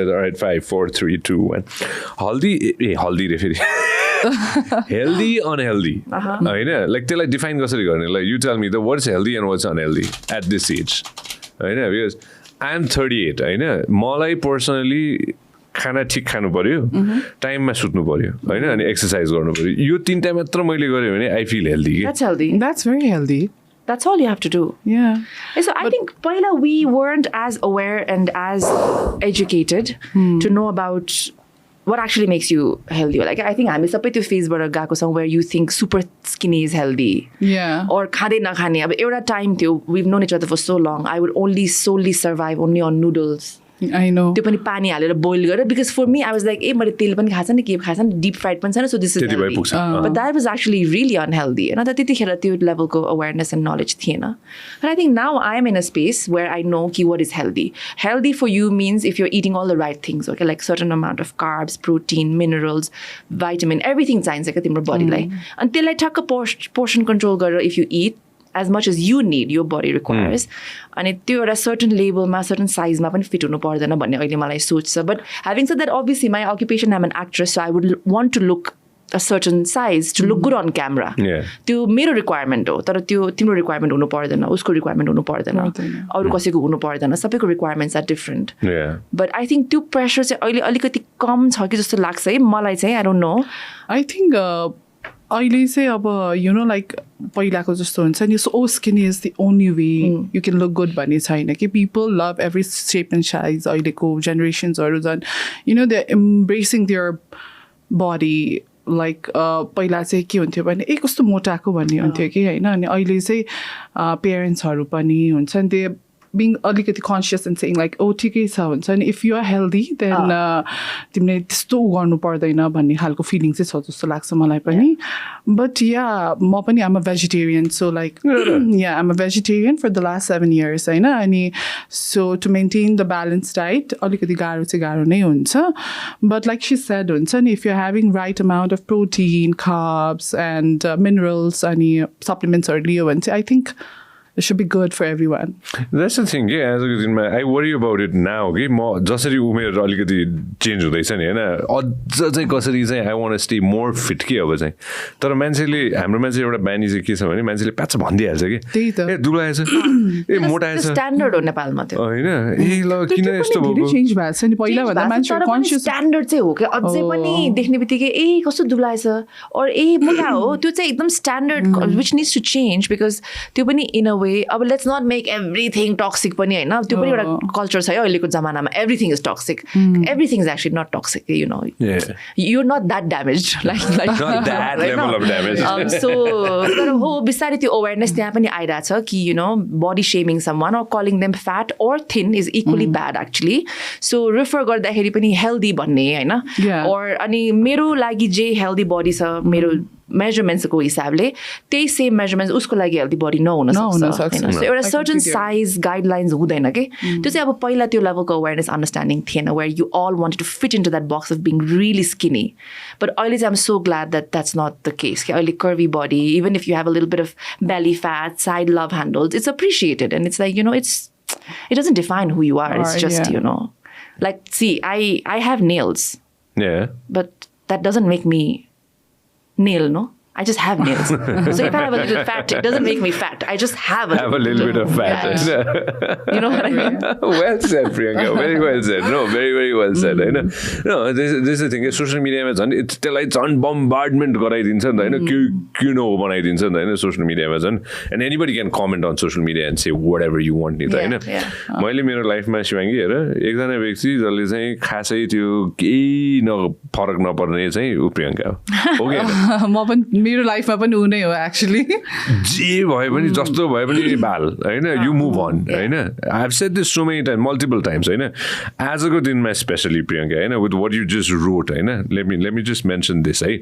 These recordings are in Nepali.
Alright, 5, 4, 3, 2, 1. Haldi referee. Healthy, unhealthy. Like till I define like you tell me what's healthy and what's unhealthy at this age. Because I'm 38. Malai personally खाना ठिक खानु पर्यो टाइममा सुत्नु पर्यो हैन अनि एक्सरसाइज गर्नु पर्यो यो तीनटा मात्र मैले गरे भने I feel healthy That's very healthy. That's all you have to do. Yeah. So I think पहिला we weren't as aware and as educated to know about what actually makes you healthy. Like I think हामी सबै त्यो फेजबाट गएको छौं where you think super skinny is healthy. Yeah. Or खाँदै नखाने अब एउटा टाइम थियो we've known each other for so long. I would only solely survive only on noodles. I know. त्यो पनि पानी हालेर बोइल गरेर because for me I was like मैले तेल पनि खाछ नि के खाछ नि deep fried पनि छैन so this is healthy. But that was actually really unhealthy. And त्यतिखेर त्यो लेभलको awareness and knowledge थिएन. But I think now I am in a space where I know what is healthy. Healthy for you means if you're eating all the right things, okay, like certain amount of carbs, protein, minerals, vitamin, everything चाहिन्छ के तिम्रो bodyलाई. अनि त्यसलाई ठक्क portion control गरेर if you eat as much as you need, your body requires. And त्यो एउटा certain labelमा, certain sizeमा पनि fit हुनु पर्दैन भन्ने अहिले मलाई सोच छ. But having said that, obviously my occupation, I'm an actress, so I would want to look a certain size to look good on camera. त्यो मेरो requirement हो तर त्यो तिम्रो requirement हुनु पर्दैन उसको requirement हुनु पर्दैन अरु कसैको हुनु पर्दैन सबैको requirements are different. But I think त्यो pressure चाहिँ अहिले अलिकति कम छ कि जस्तो लाग्छ है मलाई चाहिँ I don't know. I think अहिले चाहिँ अब like पहिलाको जस्तो हुन्छ नि so skinny is the only way you can look good भन्ने छैन कि people love every shape and size अहिलेको generations-हरु झन् they're embracing their body like पहिला चाहिँ के हुन्थ्यो भने कस्तो मोटाको भन्ने हुन्थ्यो कि हैन अनि अहिले चाहिँ parents-हरु पनि हुन्छ नि they being अलिकति conscious and saying like ठिकै छ हुन्छ नि if you are healthy then तिमीले त्यस्तो गर्नु पर्दैन भन्ने खालको फिलिङ चाहिँ छ जस्तो लाग्छ मलाई पनि but yeah म पनि I'm a vegetarian so like yeah I'm a vegetarian for the last 7 years हैन अनि so to maintain the balanced diet अलिकति गाह्रो नै हुन्छ but like she said हुन्छ नि if you're having right amount of protein carbs and minerals अनि supplements or लियो भने चाहिँ I think it should be good for everyone. That's the thing, yeah. I worry about it now. Okay, jasari umer alikati change हुँदैछ नि हैन अझ चाहिँ कसरी चाहिँ I want to stay more fit के अब चाहिँ तर मान्छेले हाम्रो मान्छे एउटा बानी चाहिँ के छ भने मान्छेले प्याच भन्दिहाल्छ कि ए दुलाएछ ए मोटाएछ स्ट्यान्डर्ड हो नेपालमा त्यो हैन ए ल किन यस्तो भएको चेन्ज भएको छ नि पहिला भन्दा मान्छे कन्सियस स्ट्यान्डर्ड चाहिँ हो के अझै पनि देख्नेबित्तिकै ए कस्तो दुलाएछ or ए मोटा हो त्यो चाहिँ एकदम standard which needs to change because त्यो पनि in a way अब let's not make everything toxic पनि हैन त्यो पनि एउटा कल्चर छ है अहिलेको जमानामा everything is toxic everything is actually not toxic you're not that damaged like not that level of damage so तर हो बिस्तारै त्यो awareness त्यहाँ पनि आइराछ कि body shaming someone or calling them fat or thin is equally bad actually so refer गर्दाखेरि पनि healthy भन्ने हैन or अनि मेरो लागि जे healthy body छ मेरो measurements को हिसाबले त्यही सेम measurements उसको लागि healthy body नहुन सक्छ so एउटा certain size guidelines हुँदैन के त्यो चाहिँ अब पहिला त्यो levelको awareness understanding थिएन where you all wanted to fit into that box of being really skinny but अहिले चाहिँ I'm so glad that that's not the case के अहिले curvy body even if you have a little bit of belly fat side love handles it's appreciated and it's like it doesn't define who you are it's just like see I have nails but that doesn't make me nail no I just have nails so if I have a little fat it doesn't make me fat I just have a little bit of fat you know what I mean well said Priyanka very well said no very very well said no this is the thing social media ma jhan it's त्यसलाई जन bombardment गराइदिन्छ नि हैन किन हो बनाइदिन्छ नि हैन social media मा जन and anybody can comment on social media and say whatever you want नि त हैन मैले मेरो लाइफमा शिवांगी हेर एकजना व्यक्ति जसले चाहिँ खासै त्यो केही फरक नपर्ने चाहिँ प्रियंका हो के म पनि मेरो लाइफमा पनि उनै हो एक्चुअली जे भए पनि जस्तो भए पनि बाल हैन you move on हैन I have said this so many times multiple times हैन आजको दिनमा स्पेशली प्रियंका हैन with what you just wrote हैन let me just mention this है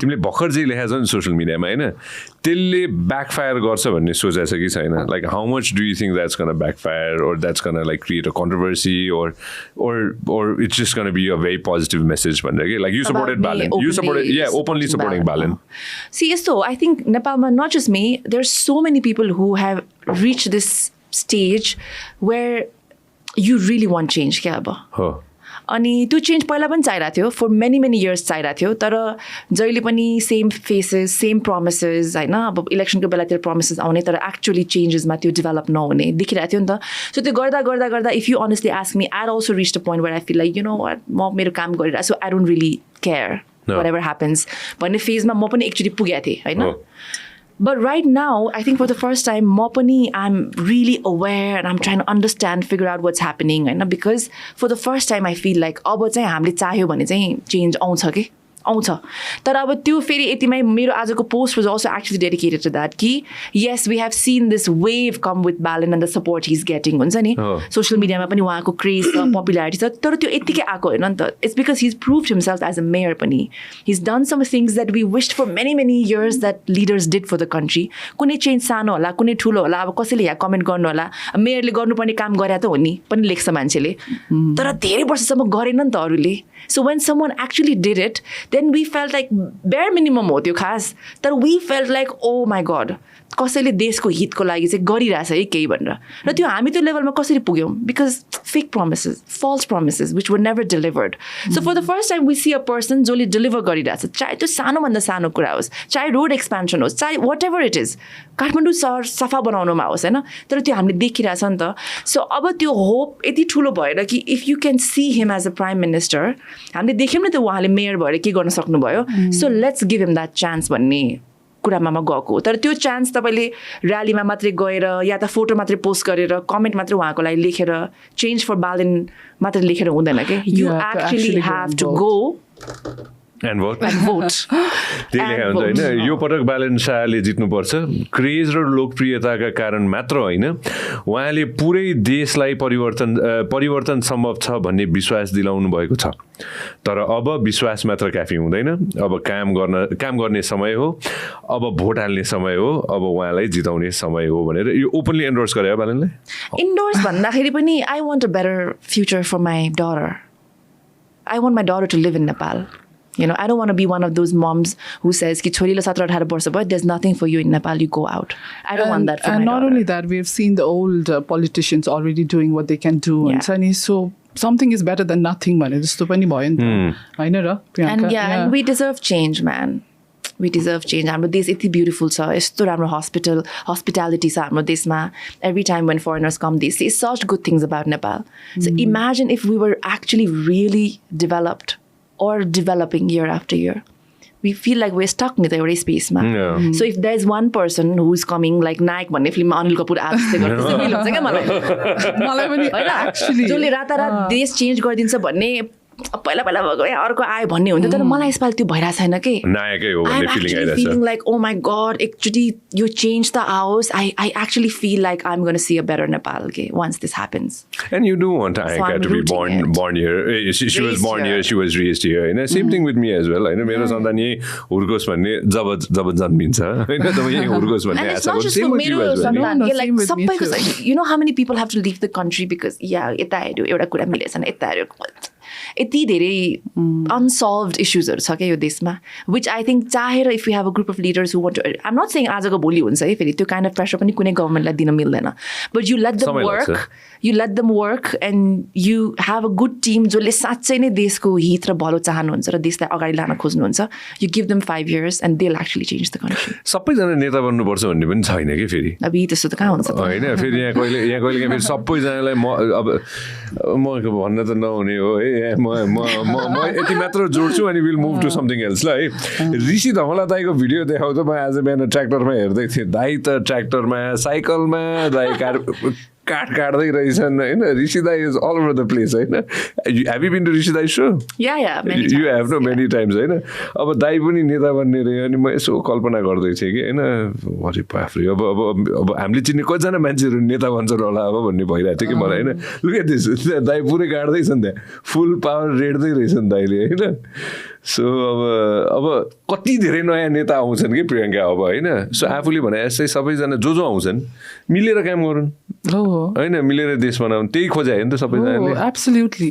तिमीले भर्खर जे लेखेछ नि सोशल मिडियामा हैन त्यसले ब्याकफायर गर्छ भन्ने सोचेछ कि छैन like how much do you think that's going to backfire or that's going to like create a controversy or it's just going to be a very positive message भनेर के like you supported Balin you supported openly supporting Balin See, so I think Nepal, not just me, there's so many people who have reached this stage where you really want change. अनि त्यो चेन्ज पहिला पनि चाहिरहेको थियो फर मेनी इयर्स चाहिरहेको थियो तर जहिले पनि सेम फेसेस सेम प्रोमिसेस होइन अब इलेक्सनको बेलातिर प्रोमिसेस आउने तर एक्चुअली चेन्जेसमा त्यो डेभलप नहुने देखिरहेको थियो नि त सो त्यो गर्दा if you honestly ask me I also reach the point where I feel like you know म मेरो काम गरिरहेको so I don't really care whatever happens भन्ने फेजमा म पनि एकचोटि पुगेको थिएँ होइन But right now, I think for the first time, I'm really aware and I'm trying to understand, figure out what's happening. Right? Because for the first time, I feel like, अब चाहिँ हामीले चाह्यो भने चाहिँ change आउँछ कि आउँछ तर अब त्यो फेरि यतिमै मेरो आजको post was also actually dedicated to that कि yes we have seen this wave come with Balen and the support his getting हुन्छ नि सोसियल मिडियामा पनि उहाँको क्रेज छ पपुलारिटी छ तर त्यो यत्तिकै आएको होइन नि त it's because his prove himself as a mayor पनि his done some things that we wished for many years that leaders did for the country कुनै चेन्ज सानो होला कुनै ठुलो होला अब कसैले यहाँ कमेन्ट गर्नु होला मेयरले गर्नुपर्ने काम गरे त हो नि पनि लेख्छ मान्छेले तर धेरै वर्षसम्म गरेन नि त अरूले so when someone actually did it then we felt like bare minimum हो त्यो खास तर we felt like oh my god कसैले देशको हितको लागि चाहिँ गरिरहेछ है केही भनेर र त्यो हामी त्यो लेभलमा कसरी पुग्यौँ because fake promises false promises which were never delivered so for the first time we see a person जसले डेलिभर गरिरहेछ चाहे त्यो सानोभन्दा सानो कुरा होस् चाहे रोड एक्सपेन्सन होस् चाहे whatever it is Kathmandu सहर सफा बनाउनुमा होस् होइन तर त्यो हामीले देखिरहेछ नि त सो अब त्यो होप यति ठुलो भएर कि if you can see him as a prime minister हामीले देख्यौँ नि त उहाँले मेयर भएर के गर्न सक्नुभयो so let's give him that chance भन्ने कुरामा म गएको तर त्यो चान्स तपाईँले ऱ्यालीमा मात्रै गएर या त फोटो मात्रै पोस्ट गरेर कमेन्ट मात्रै उहाँको लागि लेखेर चेन्ज फर बालेन मात्रै लेखेर हुँदैन कि you actually have to go and vote त्यही लेखा हुन्छ होइन यो पटक बालेन शाहले जित्नुपर्छ क्रेज र लोकप्रियताका कारण मात्र होइन उहाँले पुरै देशलाई परिवर्तन सम्भव छ भन्ने विश्वास दिलाउनु भएको छ तर अब विश्वास मात्र काफी हुँदैन अब काम गर्ने समय हो अब भोट हाल्ने समय हो अब उहाँलाई जिताउने समय हो भनेर यो ओपनली एन्डोर्स गरे बालेनले इन्डोर्स भन्दाखेरि पनि I want a better future for my daughter I want my daughter to live in Nepal You know, I don't want to be one of those moms who says कि छोरीले 17-18 वर्ष भयो there's nothing for you in Nepal, you go out. I don't want that for my daughter. And not only that, we've seen the old politicians already doing what they can do. Yeah. And so something is better than nothing भने जस्तो पनि भयो नि त हैन र Priyanka and we deserve change, man. We deserve change. हाम्रो देश यति ब्युटिफुल छ यस्तो राम्रो hospitality छ हाम्रो देशमा every time when foreigners come they say such good things about Nepal. So imagine if we were actually really developed or developing year after year. We feel like we're stuck in the space ma. So if there's one person who's coming like Naik भन्ने फिल्ममा अनिल कपुर आफै गर्छ फिल हुन्छ के मलाई पनि actually जसले रातारात देश चेन्ज गरिदिन्छ भन्ने पहिला भएको अर्को आयो भन्ने हुन्थ्यो तर मलाई यसपालि त्यो भइरहेको छैन कि नायकै हो भन्ने फिलिङ आइरहेछ feeling like oh my god एकचोटि यो चेन्ज त आओस् I actually feel like I'm going to see a better Nepal once this happens. And you do want Anka to be born here. She was born here, she was raised here. You know, same thing with me as well. I know मेरो सन्तान यही हुर्कोस् भन्ने जब जन्मिन्छ हैन तब यही हुर्कोस् भन्ने आशा गर्छु same with you as well. Like सबैको you know how many people have to leave the country because यता हेर्यो एउटा कुरा मिलेछन् यता हेर्यो यति धेरै unsolved issuesहरू छ क्या यो देशमा which I think चाहेर if we have a group of leaders who want to I'm not saying आजको भोलि हुन्छ है फेरि त्यो kind of pressure पनि कुनै गभर्मेन्टलाई दिन मिल्दैन but you let them work and you have a good team जसले साँच्चै नै देशको हित र भलो चाहनुहुन्छ र देशलाई अगाडि लान खोज्नुहुन्छ you give them 5 years and they'll actually change the country. सबैजना नेता बन्नुपर्छ भन्ने पनि छैन कि फेरि अब त्यस्तो त कहाँ हुन्छ होइन फेरि यहाँ कहिले फेरि सबैजनालाई म भन्न त नहुने हो है म यति मात्र जोड्छु अनि will move to something else ल है ऋषि धमला दाईको भिडियो देखाउ त म आज बिहान ट्र्याक्टरमा हेर्दै थिएँ दाई त ट्र्याक्टरमा साइकलमा दाई काठ काट्दै रहेछन् होइन ऋषि दाई is all over the place होइन have you been to Rishi दाई so you have no many times होइन अब दाई पनि नेता बन्ने रह्यो अनि म यसो कल्पना गर्दै थिएँ कि होइन अरे बाफ्रे अब हामीले चिन्ने कतिजना मान्छेहरू नेता बन्छन् होला अब भन्ने भइरहेको थियो कि मलाई होइन लुक एट दिस दाई पुरै काट्दैछ नि त्यहाँ फुल पावर रेड्दै रहेछ नि दाइले होइन सो अब कति धेरै नयाँ नेता आउँछन् कि प्रियङ्का अब होइन सो आफूले भने यस्तै सबैजना जो आउँछन् मिलेर काम गरून् होइन मिलेर देश बनाउनु त्यही खोजायो नि त सबैजनाले एब्सोल्युटली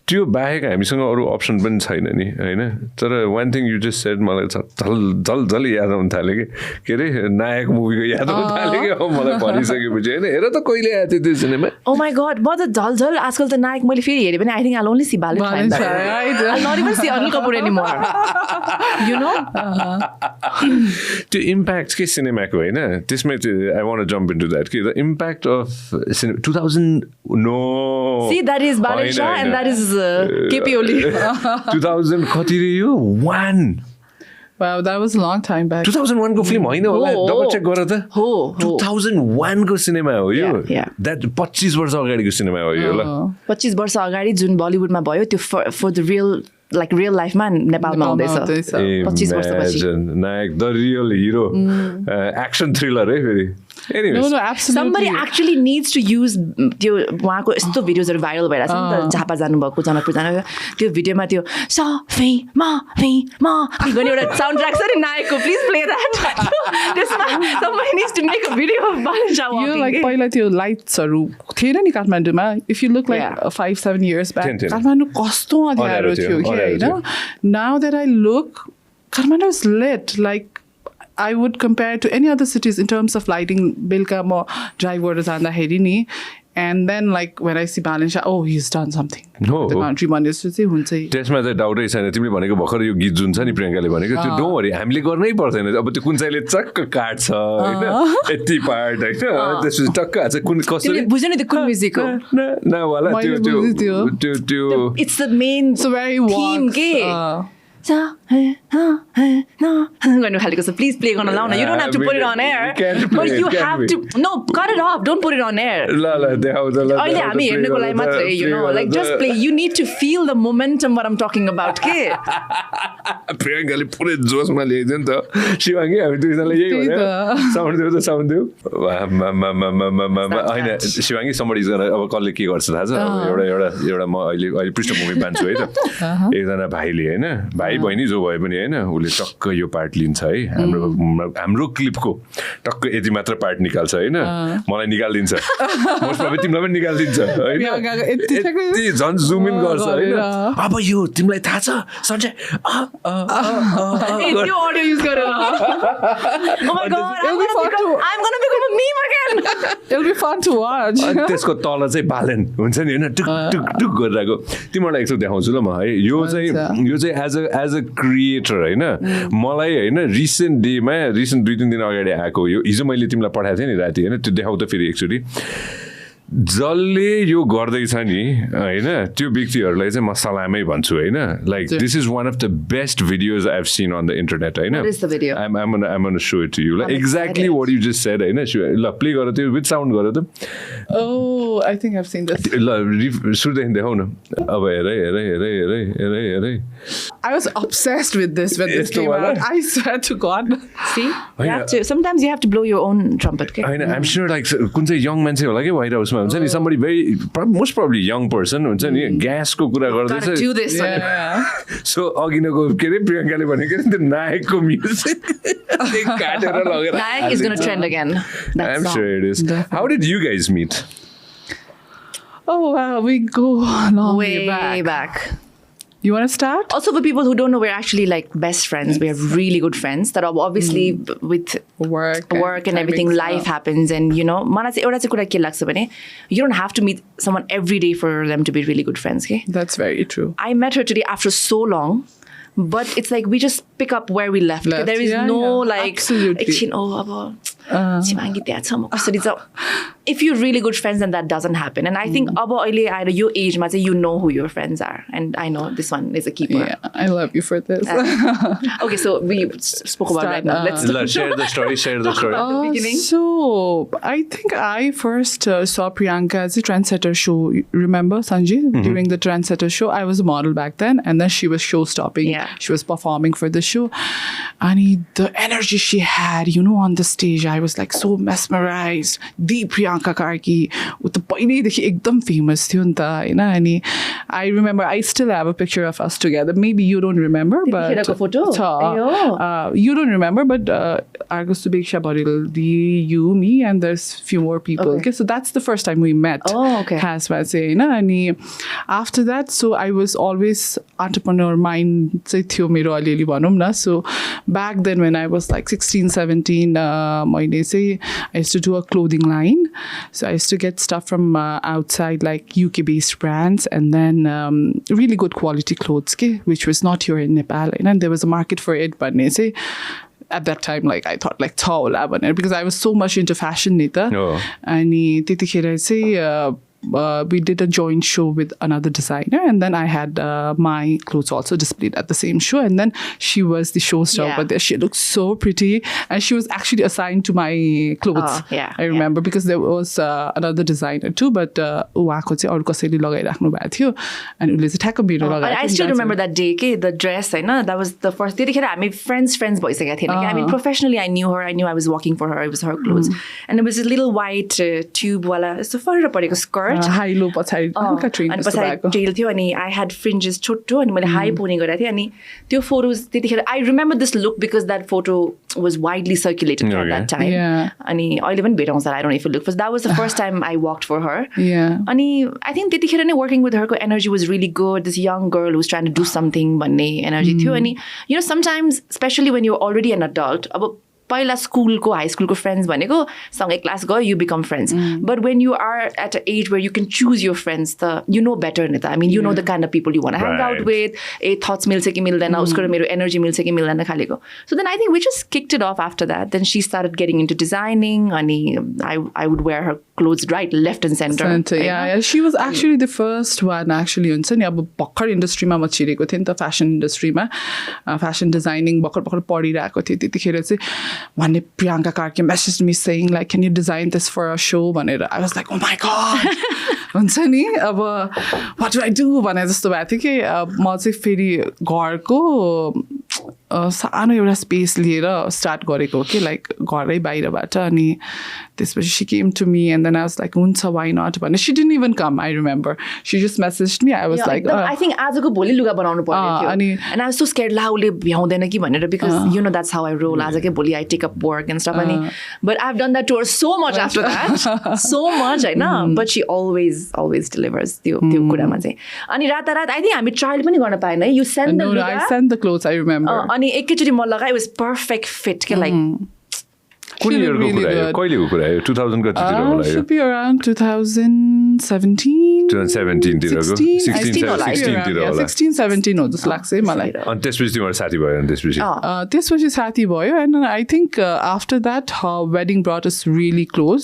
त्यो बाहेक हामीसँग अरू अप्सन पनि छैन नि होइन तर one thing you just shed मलाई झल याद आउनु थाल्यो कि के अरे नायक मुभीको याद आउनु थाल्यो कि मलाई भनिसकेपछि होइन हेर त कहिले आएको थियो त्यो सिनेमा Oh my god, म त झल आजकल त नायक मैले फेरि हेरेँ भने I think I'll only see Balen. I'll not even see Anil Kapoor anymore. You know? त्यो इम्प्याक्ट के सिनेमाको होइन त्यसमै I want jump into that कि the impact of 2000 no See, that is Balen Shah and that is KP Oli. 2000 कति रे यो 1 Wow, that was a long time back. 2001 को फिल्म होइन होला डबल चेक गर त हो 2001 को सिनेमा हो यो Yeah. द्याट 25 वर्ष अगाडिको सिनेमा हो यो ल 25 वर्ष अगाडि जुन बलिउडमा भयो त्यो फर द रियल लाइफमा नेपालमा हुँदैछ 25 वर्षपछि नायक the real hero action thriller है फेरि No, absolutely. Somebody actually needs to use त्यो उहाँको यस्तो भिडियोजहरू भाइरल भइरहेको छ नि त झापा जानुभएको जनकपुर जानु त्यो भिडियोमा त्यो गर्ने एउटा साउन्ड ट्र्याक छ नि नायकको प्लिज प्ले द्याट त्यसमा somebody needs to make a video of Balen Shah You walking. like पहिला त्यो लाइट्सहरू थिएन नि काठमाडौँमा if you look like 5-7 years back थिएन। काठमाडौँ कस्तो अँध्यारो थियो कि होइन now that I look Kathmandu is lit like I would compare to any other cities in terms of lighting. Belka mo drive गरेर जाँदाखेरि नि and then like when I see Balen Shah, oh he's done something. No. The country भनेपछि चाहिँ हुन्छ त्यसमा चाहिँ डाउटै छैन तिमीले भनेको भर्खर यो गीत जुन छ नि प्रियङ्काले भनेको त्यो डोन्ट वरी हामीले गर्नै पर्दैन अब त्यो कुन चाहिँले चक्क काट्छ होइन यति पार्ट होइन त्यसपछि टक्क हाल्छ कुन कसरी तिमीले बुझ्यौ नि त्यो कुन म्युजिक हो न वाला त्यो it's the main So very theme के गर्नु खालेको छ प्लिज प्ले गर्न लाउन you don't have to put it on air but you have to no cut it off don't put it on air ल देखाउ त ल अहिले हामी हेर्नुको लागि मात्रै you know like just play you need to feel the momentum what I'm talking about के प्रियङ्काले पुरै जोसमा ल्याइदियो नि त शिवाङ्गी हामी दुईजनाले यही हो साउन्ड देऊ होइन शिवाङ्गी समबडी अब कसले के गर्छ थाहा छ एउटा म अहिले पृष्ठभूमि बान्छु है त एकजना भाइले होइन भाइ बहिनी जो भए पनि होइन उसले टक्क यो पार्ट लिन्छ है हाम्रो क्लिपको टक्क यति मात्र पार्ट निकाल्छ होइन मलाई निकालिदिन्छ मोस्ट प्रब्लम तिमीलाई पनि निकालिदिन्छ होइन यति झन् जुम इन गर्छ होइन अब यो तिमीलाई थाहा छ सञ्जय त्यो अडियो युज गरेर Oh my god, I'm gonna become a meme again. It'll be fun to watch. त्यसको तल चाहिँ बालेन हुन्छ नि होइन टुक टुक टुक गरिरहेको तिमीलाई एकचोटि देखाउँछु ल म है यो चाहिँ एज अ क्रिएटर होइन मलाई होइन रिसेन्ट 2-3 दिन अगाडि आएको यो हिजो मैले तिमीलाई पठाएको थिएँ नि राति होइन त्यो देखाउँदा फेरि एकचोटि जसले यो गर्दैछ नि होइन त्यो व्यक्तिहरूलाई चाहिँ म सलामै भन्छु होइन like this is one of the best videos I have seen on the internet होइन I'm gonna show it to you like exactly what you just said होइन ल प्ले गर त्यो विथ साउन्ड गर त I think I've seen this. ल सुरुदेखि देखाउ न अब हेरै I was obsessed with this when this came out. I swear to God. See? You have to, sometimes you have to blow your own trumpet. Okay? I'm sure like कुन चाहिँ यङ मान्छे होला कि व्हाइट हाउसमा हुन्छ नि somebody very most probably young person हुन्छ नि ग्यासको कुरा गर्दैछ do this. So अघिनको के अरे प्रियङ्काले भनेको त्यो नायकको म्युजिक काटेर लगेर Nayak is going to trend again. I'm sure it is. How did you guys meet? Oh wow, we go long Way back. You want to start? Also, for people who don't know, we're actually like best friends. We are really good friends. That are obviously with work and everything, life happens. And you know, मलाई चाहिँ एउटा चाहिँ कुरा के लाग्छ भने you don't have to meet someone every day for them to be really good friends. Okay? That's very true. I met her today after so long. But it's like we just pick up where we left. There is no like absolutely. Siwangi त्यहाँ छ म कसरी जाऊ. If you're really good friends, then that doesn't happen. And I think अब अहिले आएर यो एजमा चाहिँ you know who your friends are. And I know this one is a keeper. Yeah, I love you for this. Okay, so we spoke about right now. Let's share the story. the beginning. So I think I first saw Priyanka as a Trendsetter show. Remember Sanjay? During the Trendsetter show, I was a model back then, and then she was show stopping. Yeah. She was performing for the show, and the energy she had, you know, on the stage I was like so mesmerized. The Priyanka Karki with the पहिल्यैदेखि एकदम famous थियो नि त हैन अनि I remember I still have a picture of us together. Maybe you don't remember, but त्यतिखेरको photo? You don't remember, but Argo Subeksha Baril, you, me, and there's few more people. Okay, so that's the first time we met. Oh, okay. And after that, so I was always entrepreneur mind. So back then, when I was like 16, 17, I used to do a clothing line. So I used to get stuff from outside, like UK-based brands, and then really good quality clothes, which was not here in Nepal. And there was a market for it, but at that time, like I thought, like because I was so much into fashion, and we did a joint show with another designer, and then I had my clothes also displayed at the same show, and then she was the showstopper there. She looked so pretty, and she was actually assigned to my clothes. I remember because there was another designer too, but उहाँको चाहिँ अरु कसैले लगाइराख्नु भएको थियो अनि उले चाहिँ ठ्याक्क मेरो लगाएको I still remember that day, the dress, that was the first. त्यतिखेर हामी friends भइसकेका थिएन. I mean, professionally, I knew her. I knew I was working for her. It was her clothes, and it was a little white tube wala यस्तो फरेर परेको skirt. High low पछाडि हल्का ट्रेन अनि पछाडि टेल थियो अनि I had fringes छोटो अनि मैले हाई पोनी गरेको थिएँ अनि त्यो photos त्यतिखेर I remember this look because that photo was widely circulated at that time. अनि अहिले पनि भेटाउँछ I don't know if it looked first. That was the first time I walked for her. अनि I think त्यतिखेर नै working with her ko energy was really good. This young girl who was trying to do something भन्ने energy थियो अनि sometimes especially when you're already an adult अब पहिला स्कुलको हाई स्कुलको फ्रेन्ड्स भनेको सँगै क्लास गयो you become friends but when you are at a age where you can choose your friends त यु नो बेटर नि त I mean you know the kind of people you want hang out with that's मिल्छ कि मिल्दैन उसको मेरो एनर्जी मिल्छ कि मिल्दैन खालेको so then I think we just kicked it off after that then she started getting into designing अनि I would wear her clothes right, left and center. Yeah. She was actually the first one actually हुन्छ नि अब भर्खर इन्डस्ट्रीमा म छिरेको थिएँ नि त फ्यासन इन्डस्ट्रीमा फ्यासन डिजाइनिङ भर्खर पढिरहेको थिएँ त्यतिखेर चाहिँ भन्ने Priyanka Karki message me saying like can you design this for a show भनेर I was like oh my god हुन्छ नि अब वाट डु आई डु भने जस्तो भएको थियो कि म चाहिँ फेरि घरको सानो एउटा स्पेस लिएर स्टार्ट गरेको कि लाइक घरै बाहिरबाट अनि त्यसपछि she came to me and then I was like हुन्छ वाइ नट भने she didn't even come I remember she just messaged me I was like I think आजको भोलि लुगा बनाउनु पर्ने थियो अनि and I was so scared ला उसले भ्याउँदैन कि भनेर because you know that's how I roll आजकै भोलि I take up work and stuff अनि but I have done that to her so much after that so much होइन बट सी अलवेज डिलिभर्स त्यो कुरामा चाहिँ अनि रातारात आई थिङ्क हामी ट्रायल पनि गर्न पाएन you send the clothes I remember अनि एकैचोटि म लगाएँ इट वाज पर्फेक्ट फिट के लाइक कुन इयरको कुरा हो कहिलेको कुरा हो 2000 कतितिर होला यो should be around 2017 तिरको 16 तिर होला 16 17 हो जस्तो लाग्छ है मलाई अनि त्यसपछि तिम्रो साथी भयो अनि त्यसपछि साथी भयो and I think after that wedding brought us really close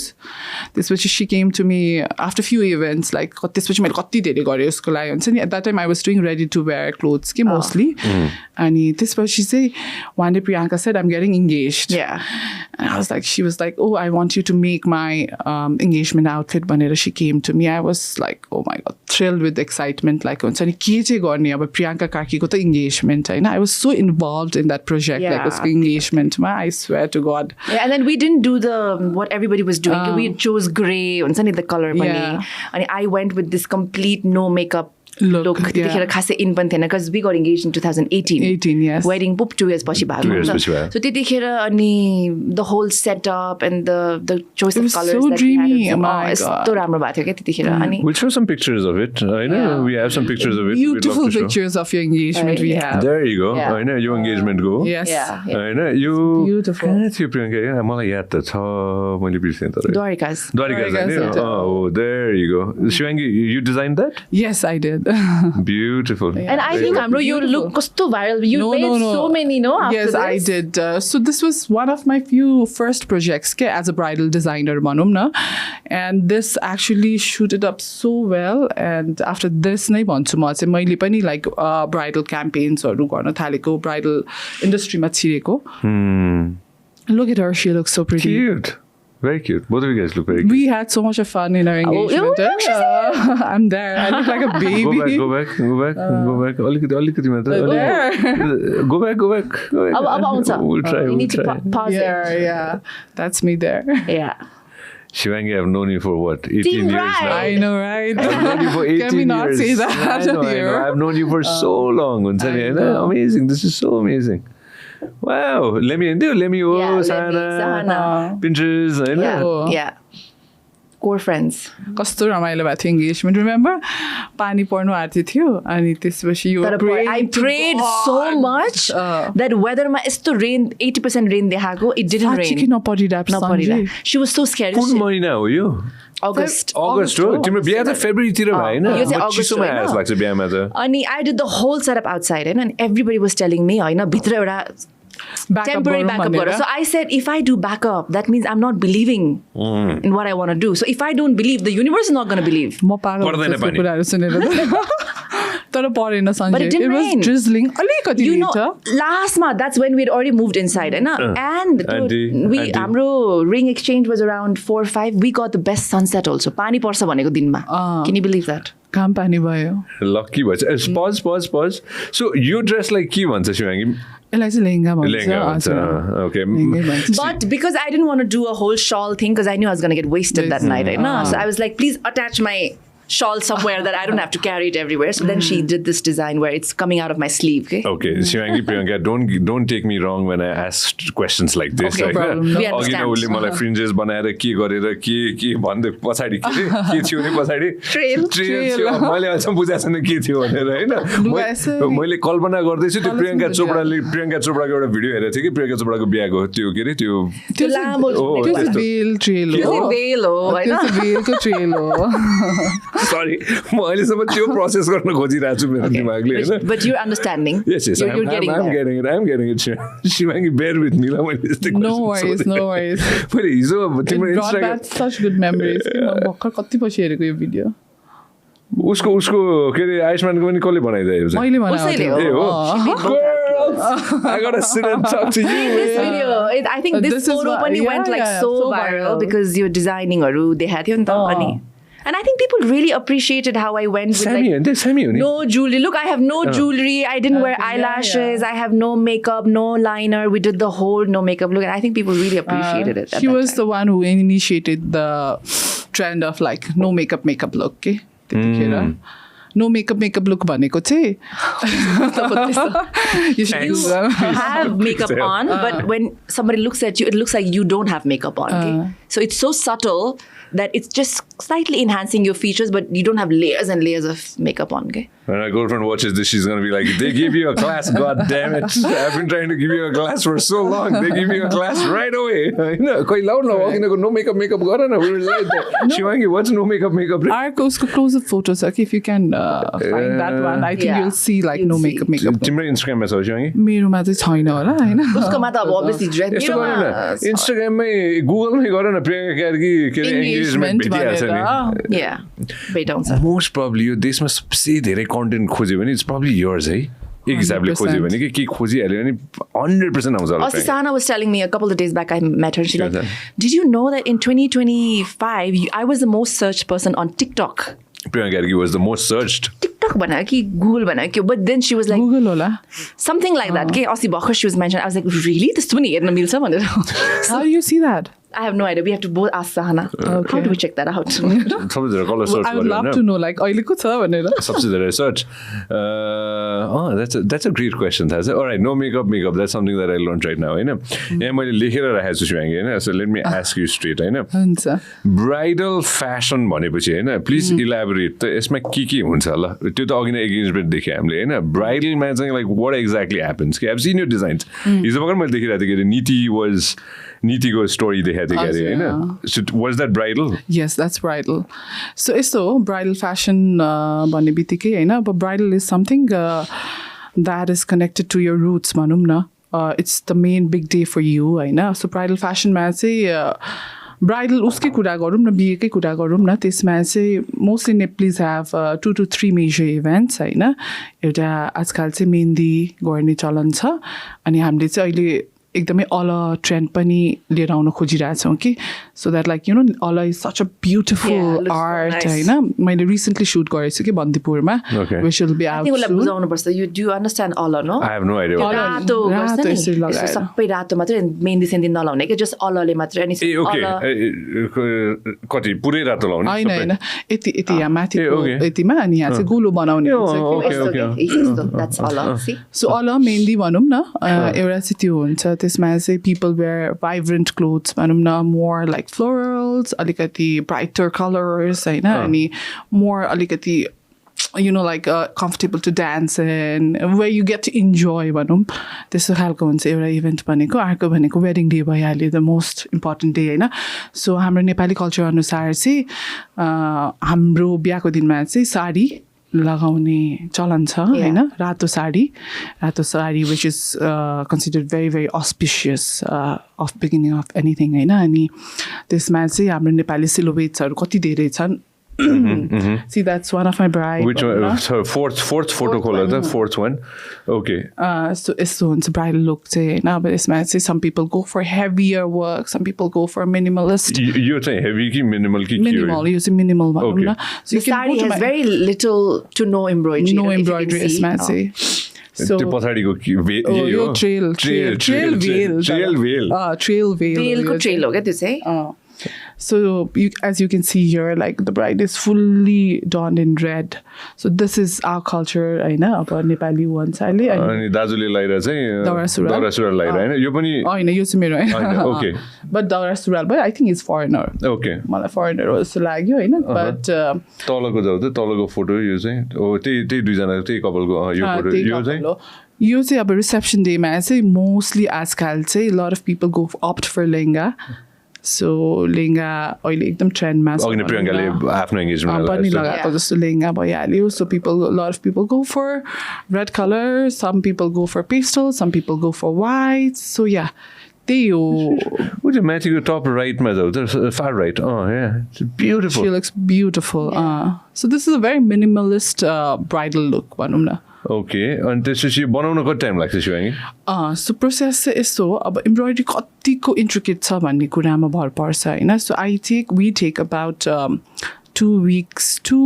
त्यसपछि she came to me after few events like त्यसपछि मैले कति धेरै गरेँ उसको लागि हुन्छ नि at that time I was doing ready to wear clothes कि मोस्टली अनि त्यसपछि चाहिँ one day Priyanka said I am getting engaged And I was like, she was like, oh, I want you to make my engagement outfit. Banera, she came to me. I was like, oh my God, thrilled with excitement. Like, Priyanka Karki got the engagement. And I was so involved in that project, like this engagement. I swear to God. Yeah, and then we didn't do what everybody was doing. We chose gray and the color. And I went with this complete no makeup look त्यतिखेर खासै इन पनि थिएन because we got engaged in 2018 yes wedding पुप 2 years पछि भएको so त्यतिखेर अनि the whole setup and the choice of colors so dreamy यस्तो राम्रो भएको थियो क्या त्यतिखेर अनि we'll show some pictures of it I know we have some pictures of it beautiful pictures of your engagement we have there you go I know your engagement go yes I know you beautiful कहाँ थियो प्रियङ्का मलाई याद त छ मैले बिर्सेँ तर Dwarikas oh there you go Siwangi you designed that yes I did beautiful and I think Amro you look kasto viral you made so many after yes this. I did so this was one of my few first projects as a bridal designer manum na and this actually shooted up so well and after this nai bhanchu ma chai maile pani like bridal campaigns haru garna thaleko bridal industry ma chireko look at her she looks so pretty cute Very cute. Both of you guys look very cute. We had so much of fun in our engagement. I'm there. I look like a baby. Go back. अलिकति मात्र. Go back. अब आउँछ. We'll try. You need to pause it. Yeah. That's me there. Yeah. Shivangi, I've known you for what? 18 Team years right. now. I know, right? I've known you for 18 years. Can we not say that I know. here? I've known you for so long. Amazing. This is so amazing. Wow. Let me, Sana, Pinterest. Yeah. Core friends. कस्तो रमाइलो भएको थियो engagement. Remember? पानी पर्नु आएको थियो अनि त्यसपछि you were praying. I prayed so much that weatherमा यस्तो rain 80% rain देखाएको it didn't rain. साँच्चै नपरिरहेको Sanjay. She was so scared. कुन महिना हो यो? August हो तिम्रो बिहा त फेब्रुअरीतिर भयो हैन यो चाहिँ अगस्त हो लाग्छ बिहामा त अनि I did the whole setup outside and everybody was telling me हैन भित्र एउटा temporary backup गरेर. So I said if I do backup that means I'm not believing in what I want to do. So if I don't believe the universe is not going to believe. म पागल जस्तो कुराहरु सुनेर तर परेन Sanjay. But it didn't rain. Was drizzling अलिकति You know, last month that's when we had already moved inside and हाम्रो ring exchange was around 4 or 5. We got the best sunset also. पानी पर्छ भनेको दिनमा. Can you believe that? काम पानी भयो. Lucky भएछ. Pause. So you dress like के भन्छ शिवांगी? यसलाई चाहिँ लेहेंगा भन्छ. Okay. But because I didn't want to do a whole shawl thing because I knew I was going to get wasted that night. So I was like, please attach my shawl somewhere that I don't have to carry it everywhere. So then she did this design where it's coming out of my sleeve. Okay, Shivangi, Priyanka, don't take me wrong when I ask questions like this. Okay, problem. We understand. उसले मलाई fringes बनाएर के गरेर के भन्दै पछाडी के थियो नि पछाडी trail थियो मैले अझ बुझाएको छैन के थियो भनेर हैन मैले कल्पना गर्दै छु त्यो प्रियंका चोपडाको एउटा भिडियो हेरेको थिएँ कि प्रियंका चोपडाको बिहाको त्यो के रे त्यो लामो veil trail हो veil हो हैन veilको trail हो Sorry, म अहिलेसम्म त्यो प्रोसेस गर्न खोजिरहेको छु मेरो दिमागले हैन But you're understanding. Yes, you're getting there. I'm getting it. Shivangi, bear with me. No worries. मैले हिजो तिम्रो Instagram brought back such good memories. म भर्खर कति पछि हेरेको यो भिडियो. उसको के रे आयुष्मानको पनि कसले बनाइदियो चाहिँ मैले बनाएको I gotta sit and talk to you. This video, I think this photo पनि went like so viral because you're designing they had थियो नि त अनि And I think people really appreciated how I went with Sammy, no jewelry. Look, I have no jewelry. I didn't wear eyelashes. I have no makeup, no liner. We did the whole no makeup look. And I think people really appreciated it. She was the one who initiated the trend of like no makeup look. Okay? No makeup look भनेको चाहिँ you have makeup on, but when somebody looks at you, it looks like you don't have makeup on. Okay? So it's so subtle that it's just slightly enhancing your features, but you don't have layers and layers of makeup on. Okay? When my girlfriend watches this, she's going to be like, they give you a class, god damn it. I've been trying to give you a class for so long. They give you a class right away. No makeup गर न. We were like that. Shivangi, what's no makeup? Arko close-up photos. Okay, if you can find that one, I think you'll see like no makeup. तिम्रो Instagram मा छ शिवांगी? मेरोमा चाहिँ छैन होला हैन. उसकोमा त obviously dress. Instagram मै Google मै गर न प्रियंका कार्की के engagement भेटिहाल्छ नि. Yeah. भेटाउँछ. Most probably यो देशमा सबसे धेरै content खोज्यो भने it's probably yours है. एक हिसाबले खोज्यो भने के खोजिहाल्यो भने 100% आउँछ होला. Sana was telling me a couple of days back I met her. She's like, did you know that in 2025 I was the most searched person on TikTok? Priyanka Karki was the most searched. TikTok बनायो कि Google बनायो कि but then she was like Google होला. Something like that. के अस्ति भर्खर she was mentioned. I was like really त्यस्तो पनि हेर्न मिल्छ भनेर. How do you see that? I have no idea. We have to both ask Sahana. Okay. How do we check that out? I would love to know like अहिलेको छ भनेर. सबसे धेरै search. That's a great question. All right, no makeup. That's something that I learned right now. हैन. यहाँ मैले लेखेर राखेको छु शिवांगी हैन. So let me ask you straight हैन. हुन्छ. Bridal fashion भनेपछि हैन. Please elaborate. त यसमा के हुन्छ होला? त्यो त अघि नै engagement देखे हामीले हैन. Bridal मा चाहिँ like what exactly happens? I've seen your designs. हिजो भर्खर मैले देखिरहेको थिएँ कि Nitiको story देखाएको थिएँ के हैन. So was that bridal? Yes, that's bridal. So यस्तो bridal fashion भन्ने बित्तिकै हैन. But bridal is something that is connected to your roots भनौँ न. It's the main big day for you हैन. So bridal fashion मा चाहिँ ब्राइडल उसकै कुरा गरौँ न बिहेकै कुरा गरौँ न त्यसमा चाहिँ mostly Nepalese have 2 to 3 major events हैन. एउटा आजकल चाहिँ मेहन्दी गर्ने चलन छ अनि हामीले चाहिँ अहिले एकदमै अल ट्रेन्ड पनि लिएर आउन खोजिरहेछौँ कि So that like, Ala is such a beautiful looks so art. nice. I recently shoot गरेछु कि बन्दीपुरमा, Okay. which will be I out think उसलाई soon. बुझाउनुपर्छ. You do understand Ala, no? I have no idea. what that is. रातो गर्छ रातो नि, यसरी यस्तो लगाएर। सबै रातो मात्रै मेहन्दी सेन्दी नलाउने क्या, जस्ट अलले मात्रै. अनि ए ओके अल कति पुरै रातो लाउने होइन होइन यति यहाँ माथिको okay. यतिमा अनि यहाँ चाहिँ गोलो बनाउने हुन्छ कि। okay, यस्तो okay. के, यस्तो, that's अल. See? सो अल मेहन्दी भनौँ न एउटा चाहिँ त्यो हुन्छ, त्यसमा चाहिँ पिपल वेयर भाइब्रेन्ट क्लोथ्स भनौँ न, मोर लाइक फ्लोरल्स, अलिकति ब्राइटर कलर्स होइन, अनि मोर अलिकति like comfortable to dance and where you get to enjoy भनौँ त्यस्तो खालको हुन्छ एउटा इभेन्ट भनेको. अर्को भनेको वेडिङ डे भइहाल्यो, द मोस्ट इम्पोर्टेन्ट डे होइन. सो हाम्रो नेपाली कल्चर अनुसार चाहिँ हाम्रो बिहाको दिनमा चाहिँ साडी लगाउने चलन छ होइन, रातो sari which is considered very very अस्पिसियस of beginning of anything होइन. अनि त्यसमा चाहिँ हाम्रो नेपाली सिलोवेट्सहरू कति धेरै छन्. See, that's one of my bride. Which one? So fourth photo खोला त fourth one. Okay. So यस्तो हुन्छ bridal look चाहिँ होइन. अब यसमा चाहिँ some people go for heavier work, some people go for minimalist. यो चाहिँ heavy कि minimal कि के हो? Minimal, यो चाहिँ minimal भनौँ न. So The you can saree go to has my- very little to no embroidery. no if you can embroidery see. यसमा चाहिँ. So त्यो पछाडिको यो trail veil. Trail veil. Veilको trail हो क्या त्यो चाहिँ. So as you can see here, like the bride is fully donned in red. So this is our culture होइन, अब नेपाली भन्छ अहिले. अनि दाजुले लगाएर चाहिँ दौरा सुरुवाल लगाएर होइन, यो पनि होइन यो चाहिँ मेरो होइन, okay. बट दौरा सुरुवाल भयो, I think is foreigner. Okay मलाई फरेनर हो जस्तो लाग्यो होइन. बट तलको जाऊ त, तलको फोटो यो चाहिँ त्यही दुईजना त्यही कपालको यो फोटो यो चाहिँ यो चाहिँ अब रिसेप्सन डेमा चाहिँ मोस्टली आजकल चाहिँ lot of people go opt for lehenga. So lehenga अहिले एकदम ट्रेन्डमा छ. अघि प्रियङ्काले आफ्नो एङ्गेजमेन्ट पनि लगाएको जस्तो लेहेङ्गा भइहाल्यो. So lot of people go for red colour, some people go for pastel, some people go for white. So yeah त्यही हो. ऊ चाहिँ माथिको टप राइटमा जाऊ त, far right. It's beautiful. She looks beautiful. So this is a very minimalist bridal look भनौँ न. ओके. अनि त्यसपछि बनाउन कति टाइम लाग्छ शिवाङ्गी? सो प्रोसेस चाहिँ यस्तो हो, अब एम्ब्रोइडरी कतिको इन्ट्रिकेट छ भन्ने कुरामा भर पर्छ होइन. So we take about 2 weeks to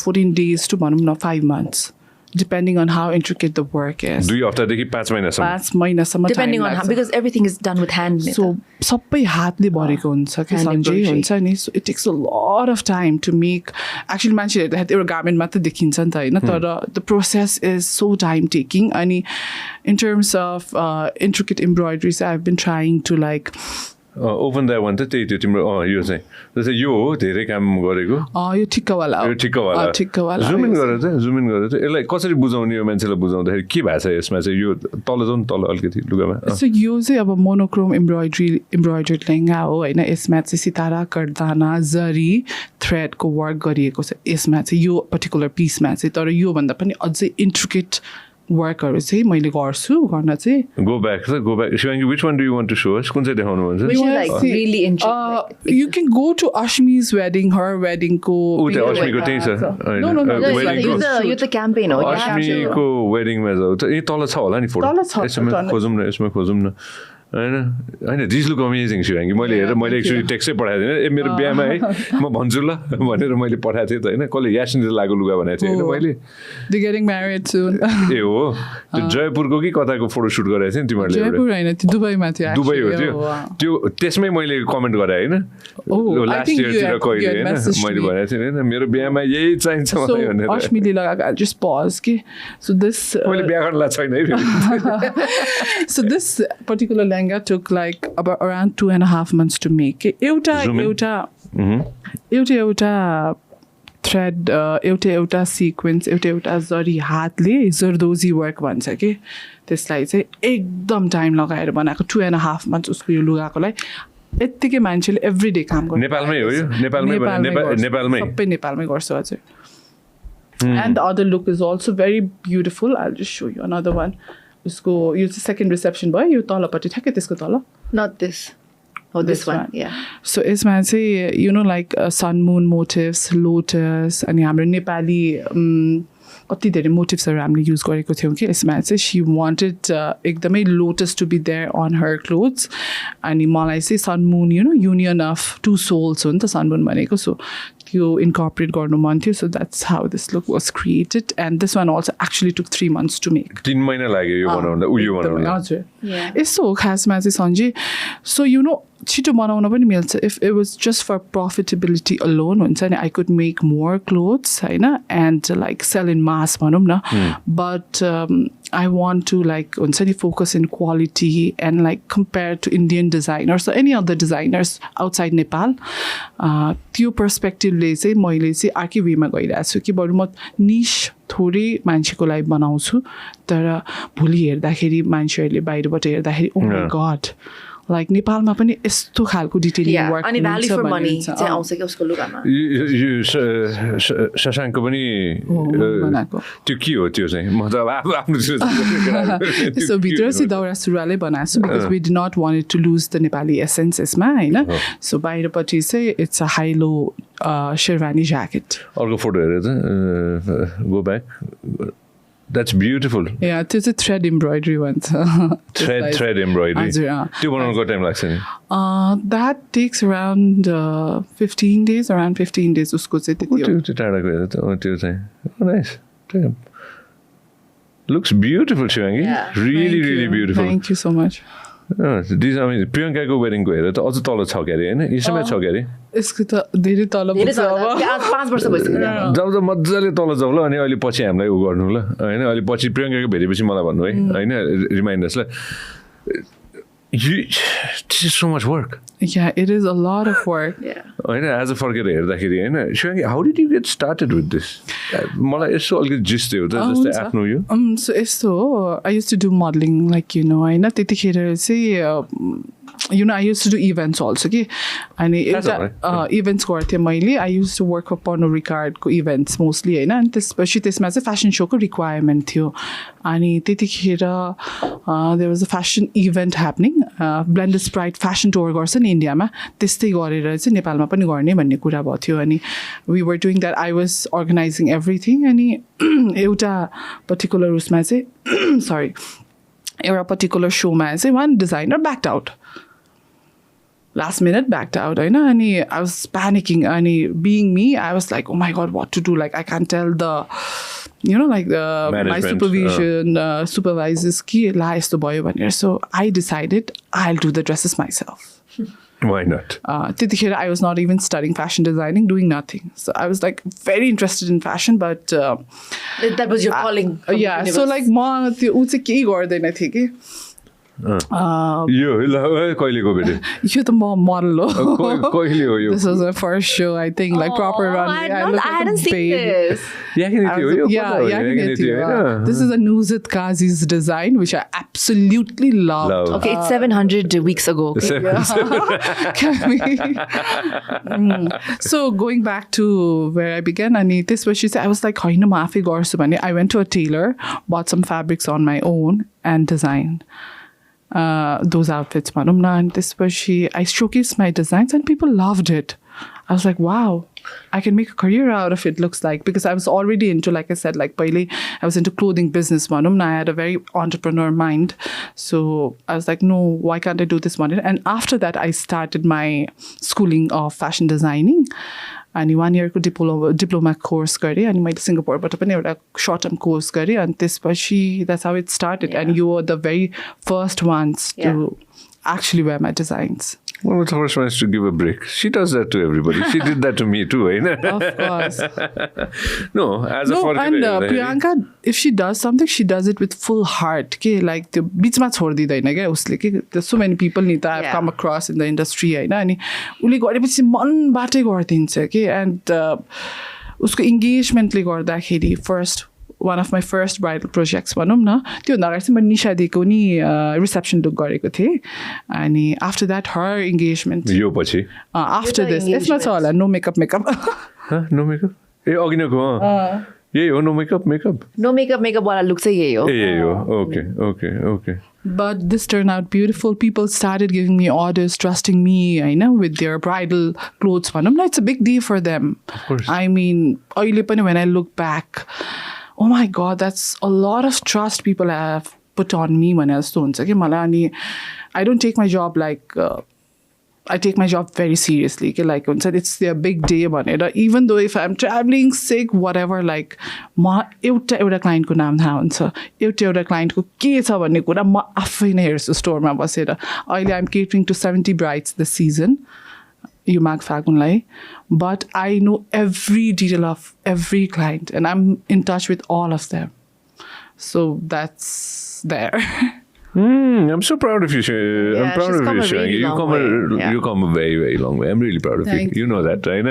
14 days to भनौँ न 5 months. depending on how intricate the work is. 2 हप्तादेखि 5 महिनासम्म. 5 महिनासम्म Depending on how, because everything is done with hand. So सबै हातले भरेको हुन्छ कि सन्जय हुन्छ नि. So it takes a lot of time to make. Actually मान्छेहरूले एउटा गार्मेन्ट मात्र देखिन्छ नि त होइन, तर the process is so time taking. अनि in terms of intricate embroideries, I've been trying to like open that one त त्यही त्यो तिम्रो यो चाहिँ जस्तै यो हो धेरै काम गरेको यो ठिक्कवाला हो. यो ठिक्कवाला जुम इन गरेर चाहिँ यसलाई कसरी बुझाउने, यो मान्छेलाई बुझाउँदाखेरि के भएको छ यसमा चाहिँ, यो तल जाउँ तल अलिकति लुगामा. सो यो चाहिँ अब मोनोक्रोम एम्ब्रोइड्रेड लेहेङ्गा हो होइन. यसमा चाहिँ सितारा, कर्दाना, जरी, थ्रेडको वर्क गरिएको छ यसमा चाहिँ, यो पर्टिकुलर पिसमा चाहिँ. तर योभन्दा पनि अझै इन्ट्रिकेट वर्कहरू चाहिँ मैले गर्छु गर्न चाहिँ. Go back Shivangi, which one do you want to show us? कुन चाहिँ देखाउनु भन्छ? Which is like really interesting. You can go to Ashmi's wedding, her wedding को. त्यहाँ अश्मीको त्यही छ. यो त क्याम्पेन हो. अश्मीको वेडिङमा जाऊ त. ए तल छ होला नि फोटो. यसमा खोजौँ न होइन दिस लुक अमेजिङ शिवाङ्गी. मैले हेरेर मैले एक्चुअली टेक्स्टै पठाएको थिएँ, ए मेरो बिहामा है म भन्छु ल भनेर मैले पठाएको थिएँ त होइन. कसले यासिनले लागु लुगा भनेको थिएँ होइन मैले. They're getting married soon. ए हो त्यो जयपुरको कि कताको फोटो सुट गराएको थिएँ नि तिमीहरूले? जयपुर होइन, त्यो दुबईमा थियो. दुबई हो त्यो त्यसमै मैले कमेन्ट गरेँ होइन, लास्ट इयरतिर कहिले होइन मैले भनेको थिएँ होइन मेरो बिहामा यही चाहिन्छ मलाई भनेर. अश्मीले लगाएको just pause कि. So this मैले बिहा गर्नलाई छैन है. So this particular lehenga took like about around 2.5 months to make. एउटा थ्रेड, एउटा सिक्वेन्स, एउटा जरी हातले जरदोजी वर्क भन्छ कि त्यसलाई चाहिँ एकदम टाइम लगाएर बनाएको. 2.5 months उसको यो लुगाकोलाई. यत्तिकै मान्छेले एभ्री डे काम गर्छ. नेपालमै हो यो? नेपालमै सबै नेपालमै गर्छ हजुर. And the other look is also very beautiful. I'll just show you another one. उसको यो चाहिँ सेकेन्ड रिसेप्सन भयो, यो तलपट्टि ठ्याक्कै त्यसको तल. Not this. Oh, this one. Yeah. So यसमा चाहिँ like sun moon motifs, lotus, अनि हाम्रो नेपाली कति धेरै मोटिभ्सहरू हामीले युज गरेको थियौँ कि यसमा चाहिँ सी वान्टेड एकदमै lotus to be there on her clothes अनि मलाई चाहिँ sun moon union of two souls हो नि त सनमुन भनेको सो त्यो इन्कर्पोरेट गर्नु मन थियो so that's how this look was created and this one also actually took 3 months to make 3 महिना लाग्यो यो बनाउँदा हजुर यस्तो हो खासमा चाहिँ सञ्जय सो छिटो बनाउन पनि मिल्छ if it was just for profitability alone हुन्छ नि I could make more clothes होइन and like sell in mass भनौँ न बट I want to हुन्छ नि focus in quality and like compared to Indian designers or any other designers outside Nepal. त्यो पर्सपेक्टिभले चाहिँ मैले चाहिँ अर्कै वेमा गइरहेको छु कि बरु म निश थोरै मान्छेको लागि बनाउँछु तर भोलि हेर्दाखेरि मान्छेहरूले बाहिरबाट हेर्दाखेरि ओ माई गड लाइक नेपालमा पनि यस्तो खालको डिटेलिङ वर्क अनि भ्याल्यु फर मनी चाहिँ आउँछ कि उसको लुगामा शशाङ्कको पनि त्यो के हो त्यो चाहिँ म त अब आफ्नो सो भित्र चाहिँ दौरा सुरुवालै बनाएको छु because we did not wanted to lose the Nepali essence यसमा होइन सो बाहिरपट्टि चाहिँ it's a high low sherwani jacket अर्को फोटो हेरेर चाहिँ go back That's beautiful. Yeah, it's a thread embroidery one. Thread embroidery. त्यो बनाउनको टाइम लाग्छ नि That takes around 15 days, around 15 days उसको चाहिँ त्यति हो त्यो टाढाको हेर त त्यो चाहिँ nice Looks beautiful Siwangi. Really beautiful. Thank you so much. प्रियङ्काको वेडिङको हेर त अझ तल छ के अरे होइन यसमै छ के अरे यसको त धेरै तल पुग्छ अब 5 वर्ष भइसक्यो जब त मजाले तल जाऊ ल अनि अहिले पछि हामीलाई उ गर्नु ल होइन अहिले पछि प्रियङ्काको भेटेपछि मलाई भन्नु है होइन रिमाइन्डर्स ल This is so much work. Yeah, it is a lot of work. होइन आज फर्केर हेर्दाखेरि होइन Siwangi, how did you get started with this? मलाई यसो अलिकति जिस थियो त जस्तै आफ्नो यो so यस्तो हो I used to do modeling like होइन त्यतिखेर चाहिँ I used to do events also कि अनि एउटा इभेन्ट्स गर्थेँ मैले I used to work for Pernod Ricardको इभेन्ट्स मोस्टली होइन अनि त्यसपछि त्यसमा चाहिँ फेसन सोको रिक्वायरमेन्ट थियो अनि त्यतिखेर there was a fashion event happening Blenders Pride fashion tour गर्छ नि इन्डियामा त्यस्तै गरेर चाहिँ नेपालमा पनि गर्ने भन्ने कुरा भएको थियो अनि we were doing that I was organising everything अनि एउटा पर्टिकुलर उसमा चाहिँ सरी एउटा पर्टिकुलर सोमा चाहिँ one designer backed out last minute backed out होइन अनि I was panicking अनि being me I was like oh my god what to do like I can't tell the like my supervision supervisors कि ला यस्तो भयो भनेर so I decided I'll do the dresses myself Why not? त्यतिखेर I was not even studying fashion designing doing nothing so I was like very interested in fashion but that was your calling yeah so like म त्यो ऊ चाहिँ केही गर्दैन थिएँ कि यो कहिलेको भेटे यो त म मोडल हो कहिले हो यो This was my first show I think like proper runway I hadn't seen this This is a Nuzit Qazi's design which I absolutely loved. Okay, it's 700 weeks ago. So going back to where I began अनि त्यसपछि चाहिँ I was like होइन म आफै गर्छु भने I went to a tailor bought some fabrics on my own and designed those outfits भनौँ न अनि त्यसपछि I showcased my designs and people loved it. I was like wow I can make a career out of it looks like because I was already into like I said like पहिले I was into clothing business भनौँ न I had a very entrepreneur mind so I was like no why can't I do this one and after that I started my schooling of fashion designing अनि 1 yearको डिप्लोमा कोर्स गरेँ अनि मैले सिङ्गापुरबाट पनि एउटा सर्ट टर्म कोर्स गरेँ अनि त्यसपछि that's how it started and you were the very first ones to actually wear my designs. One of the first ones to give a break. She does that to everybody. She did that to me too, right? Of course. No, as a and Priyanka, if she does something, she does it with full heart. Okay, like the बिचमा छोड्दिदैन क्या उसले के there's so many people नि त I've come across in the industry होइन अनि उसले गरेपछि मनबाटै गरिदिन्छ के and उसको इङ्गेजमेन्टले गर्दाखेरि one of my first bridal projects भनौँ न त्योभन्दा अगाडि चाहिँ मैले निशा दिएको नि रिसेप्सन लुक गरेको थिएँ अनि after that her engagement यो पछि after this यसमा छ होला no makeup no makeup ए अघि नैको यही हो no makeup वाला लुक चाहिँ यही हो यही हो okay But this turned out beautiful. People started giving me orders, trusting me, with their bridal clothes. It's a big deal for them. Of course. I mean, when I look back, oh my god, that's a lot of trust people have put on me भने जस्तो हुन्छ कि मलाई अनि I don't take my job like I take my job very seriously. Like, it's their big day. Even though if I'm traveling, sick, whatever, like, एउटा client को नाम थाहा हुन्छ एउटा client को के छ भन्ने कुरा म आफै नै हेर्छु स्टोरमा बसेर अहिले I'm catering to 70 brides this season यो माघ फागुनलाई but I know every detail of every client and I'm in touch with all of them, so that's there. I'm so proud of you. Yeah, I'm proud she's of come you. a really long way. Yeah. You come a very, very long way. I'm really proud of Thank you. You know that, right?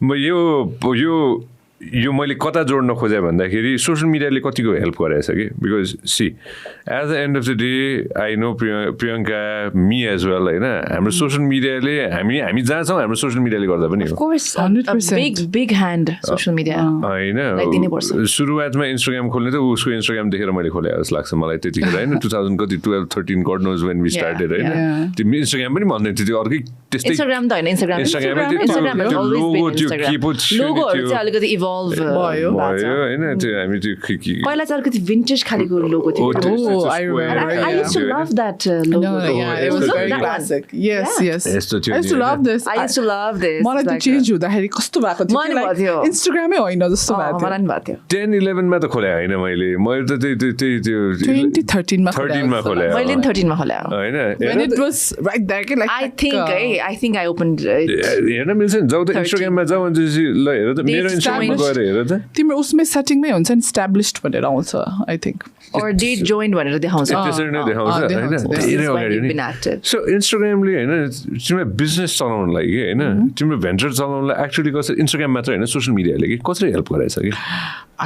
But यो मैले कता जोड्न खोजेँ भन्दाखेरि सोसियल मिडियाले कतिको हेल्प गरेछ कि because she at the end of the day I know Priyanka me as well होइन हाम्रो सोसियल मिडियाले हामी जहाँ छौँ हाम्रो सोसियल मिडियाले गर्दा पनि हो बिग ह्यान्ड सोसियल मिडिया होइन सुरुवातमा इन्स्टाग्राम खोल्ने त उसको इन्स्टाग्राम देखेर मैले खोले जस्तो लाग्छ मलाई त्यतिखेर होइन 2012-13 God knows when we started होइन त्यो इन्स्टाग्राम पनि भन्दै थियो त्यो अर्कै त्यस्तै भयो होइन त्यो हामी त्यो पहिला चाहिँ अलिकति भिन्टेज खालेको लोगो थियो I used to love that logo. Yeah, it was very classic. Yes. I used to love this. मलाई त्यो चेन्ज हुँदाखेरि कस्तो भएको थियो इन्स्टाग्रामै होइन जस्तो भएको थियो 10-11 मा त खोले होइन मैले त त्यो 2013 मा खोले मैले 13 मा खोले होइन when it was right there like I think I opened हेर्न मिल्छ नि जाऊ त इन्स्टाग्राममा जाऊ अनि ल हेर त मेरो इन्स्टाग्राममा गएर हेर त तिम्रो उसमै सेटिङमै हुन्छ नि established भनेर आउँछ I think or date joined भनेर देखाउँछ त्यसरी नै देखाउँछ हैन धेरै अगाडि नि सो इन्स्टाग्रामले हैन तिम्रो बिजनेस चलाउनलाई के हैन तिम्रो भेन्चर चलाउनलाई एक्चुअली कसरी इन्स्टाग्राम मात्र हैन सोशल मिडियाले के कसरी हेल्प गरेछ कि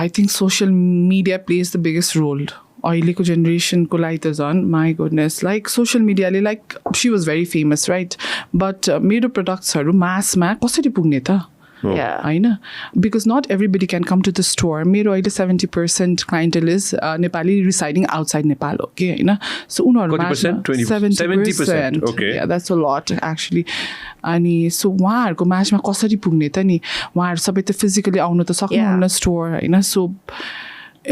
I think social media plays the biggest role. अहिलेको जेनेरेसनको लागि त झन् माई गुडनेस लाइक सोसियल मिडियाले like she was very famous right but मेरो प्रडक्ट्सहरू मासमा कसरी पुग्ने त होइन because not everybody can come to the store मेरो अहिले 70% clientele is Nepali residing outside Nepal हो कि होइन सो उनीहरू 70% द्याट्स अ लट एक्चुली अनि सो उहाँहरूको मासमा कसरी पुग्ने त नि उहाँहरू सबै त फिजिकली आउनु त सक्नुहुन्न स्टोर होइन so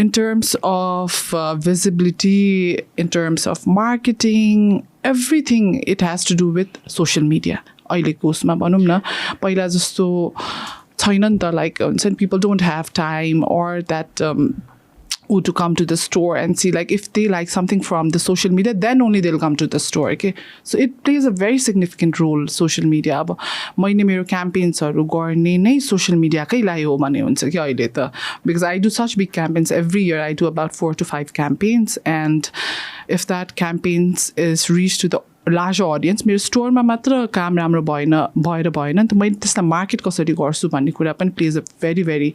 in terms of visibility, in terms of marketing, everything it has to do with social media. अहिलेको उसमा भनौँ न पहिला जस्तो छैन नि त लाइक हुन्छ नि people don't have time or that to come to the store and see like if they like something from the social media then only they'll come to the store okay so it plays a very significant role social media अब मैले मेरो campaignsहरू गर्ने नै social media कै लागि हो भन्ने हुन्छ कि अहिले त because I do such big campaigns every year I do about 4 to 5 campaigns and if that campaigns is reached to the larger audience मेरो स्टोरमा मात्र काम राम्रो भएन नि त मैले त्यसलाई मार्केट कसरी गर्छु भन्ने कुरा पनि plays a very very